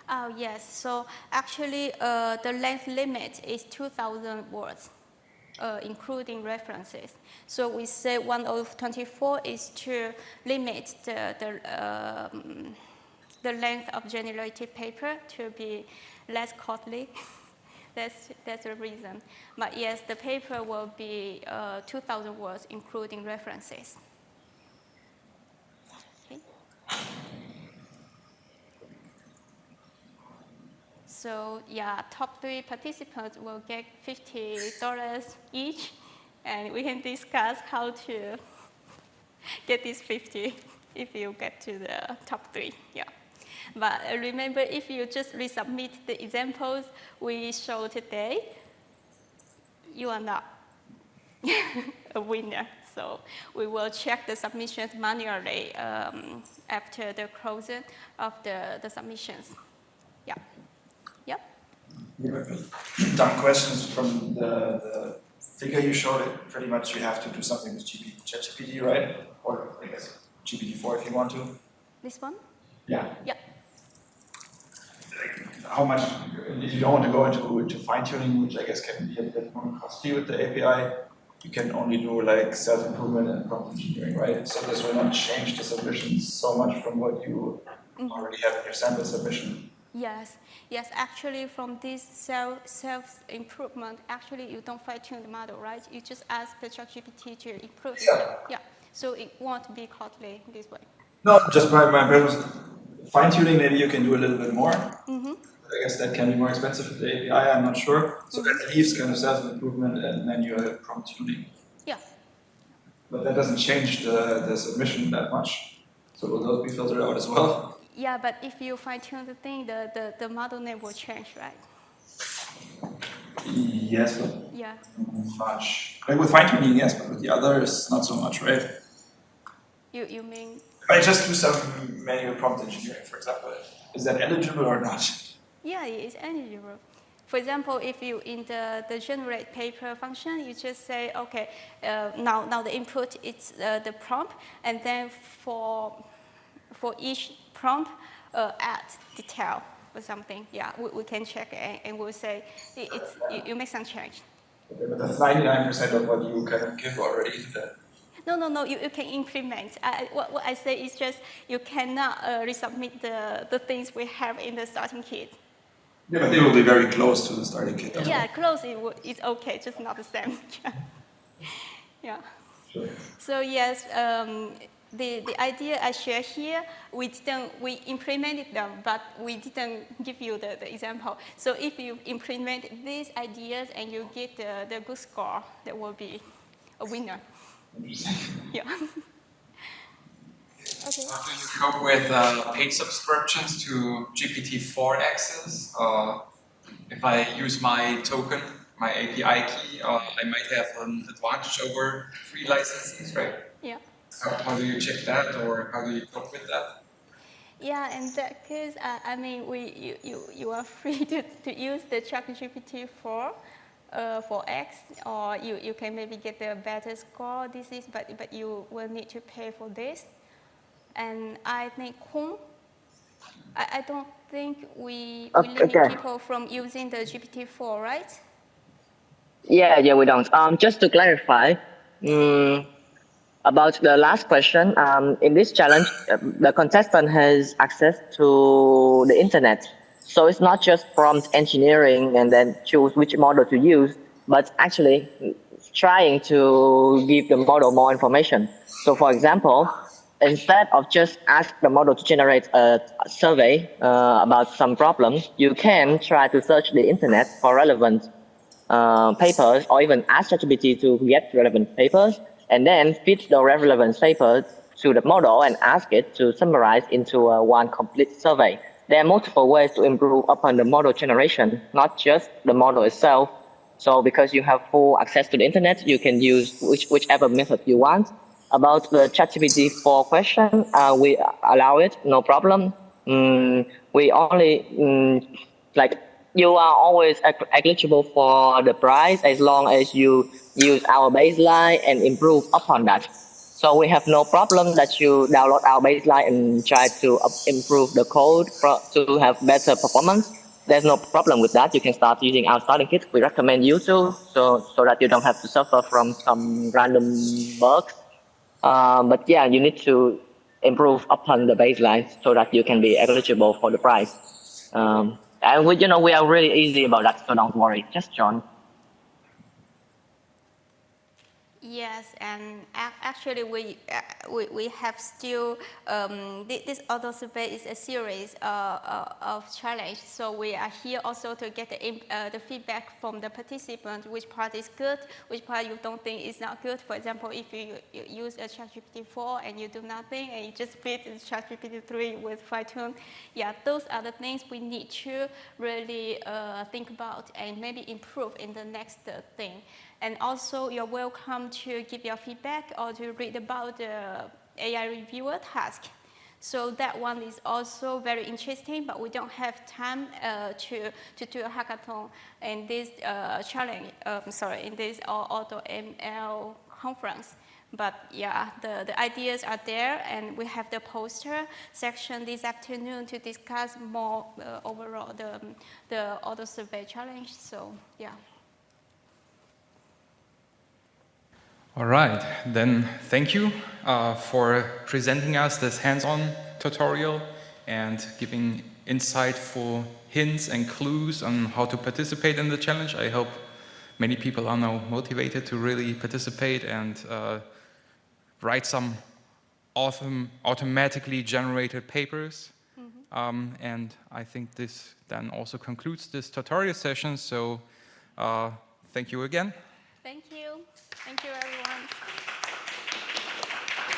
Oh, yes. So actually, the length limit is 2,000 words, including references. So we say 1024 is to limit the length of generated paper to be less costly. That's the reason. But yes, the paper will be 2,000 words, including references. Okay. So yeah, top 3 participants will get $50 each, and we can discuss how to get this 50 if you get to the top 3. Yeah. But remember, if you just resubmit the examples we showed today, you are not a winner. So we will check the submissions manually after the closing of the submissions. Yeah. Yep. Dumb questions from the figure you showed. It pretty much you have to do something with ChatGPT, right? Or I guess GPT-4 if you want to. This one? Yeah. Yeah. How much, if you don't want to go into fine-tuning, which I guess can be a bit more costly with the API, you can only do like self-improvement and prompt engineering, right? So this will not change the submissions so much from what you already have in your sample submission. Yes, actually from this self-improvement, actually you don't fine-tune the model, right? You just ask the ChatGPT to improve it. Yeah, so it won't be costly this way. No, just my impression. Fine-tuning, maybe you can do a little bit more. I guess that can be more expensive with the API, I'm not sure. So that leaves kind of self-improvement and manual prompt tuning. Yeah. But that doesn't change the submission that much. So will those be filtered out as well? Yeah, but if you fine-tune the thing, the model name will change, right? Yes, but not much. Like with fine-tuning, yes, but with the others, not so much, right? You mean? If I just do some manual prompt engineering, for example, is that eligible or not? Yeah, it's eligible. For example, if you in the generate paper function, you just say, okay, now the input is the prompt, and then for each prompt, add detail or something. Yeah, we can check it, and we'll say you make some change. Okay, but that's 99% of what you kind of give already. No, you can implement. What I say is just you cannot resubmit the things we have in the starting kit. Yeah, but they will be very close to the starting kit. Yeah, close is okay, just not the same. Yeah. Sure. So yes, the idea I share here, we implemented them, but we didn't give you the example. So if you implement these ideas and you get the good score, that will be a winner. Yeah. Okay. How do you cope with paid subscriptions to GPT-4 access? If I use my token, my API key, I might have an advantage over free licenses, right? Yeah. How do you check that, or how do you cope with that? Yeah, in that case, I mean, you are free to use the ChatGPT for X, or you can maybe get a better score. But you will need to pay for this. And I think KHUONG, I don't think we limit Okay. people from using the GPT-4, right? Yeah, we don't. Just to clarify, about the last question, in this challenge, the contestant has access to the internet. So it's not just prompt engineering and then choose which model to use, but actually trying to give the model more information. So for example, instead of just ask the model to generate a survey about some problem, you can try to search the internet for relevant papers, or even ask ChatGPT to get relevant papers, and then feed the relevant papers to the model and ask it to summarize into one complete survey. There are multiple ways to improve upon the model generation, not just the model itself. So because you have full access to the internet, you can use whichever method you want. About the ChatGPT 4 question, we allow it, no problem. We only like you are always eligible for the prize as long as you use our baseline and improve upon that. So we have no problem that you download our baseline and try to improve the code to have better performance. There's no problem with that. You can start using our starting kit. We recommend you to, so that you don't have to suffer from some random bugs. But yeah, you need to improve upon the baseline so that you can be eligible for the prize. And we are really easy about that, so don't worry. Just join. Yes, and actually we have still this AutoSurvey is a series of challenge. So we are here also to get the feedback from the participants, which part is good, which part you don't think is not good. For example, if you use a ChatGPT-4 and you do nothing and you just beat ChatGPT-3 with fine-tune, yeah, those are the things we need to really think about and maybe improve in the next thing. And also, you're welcome to give your feedback or to read about the AI reviewer task. So that one is also very interesting, but we don't have time to do a hackathon in this challenge. In this AutoML conference. But yeah, the ideas are there, and we have the poster section this afternoon to discuss more overall the AutoSurvey challenge. So yeah. All right, then thank you for presenting us this hands-on tutorial and giving insightful hints and clues on how to participate in the challenge. I hope many people are now motivated to really participate and write some automatically generated papers. And I think this then also concludes this tutorial session. So thank you again. Thank you. Thank you, everyone.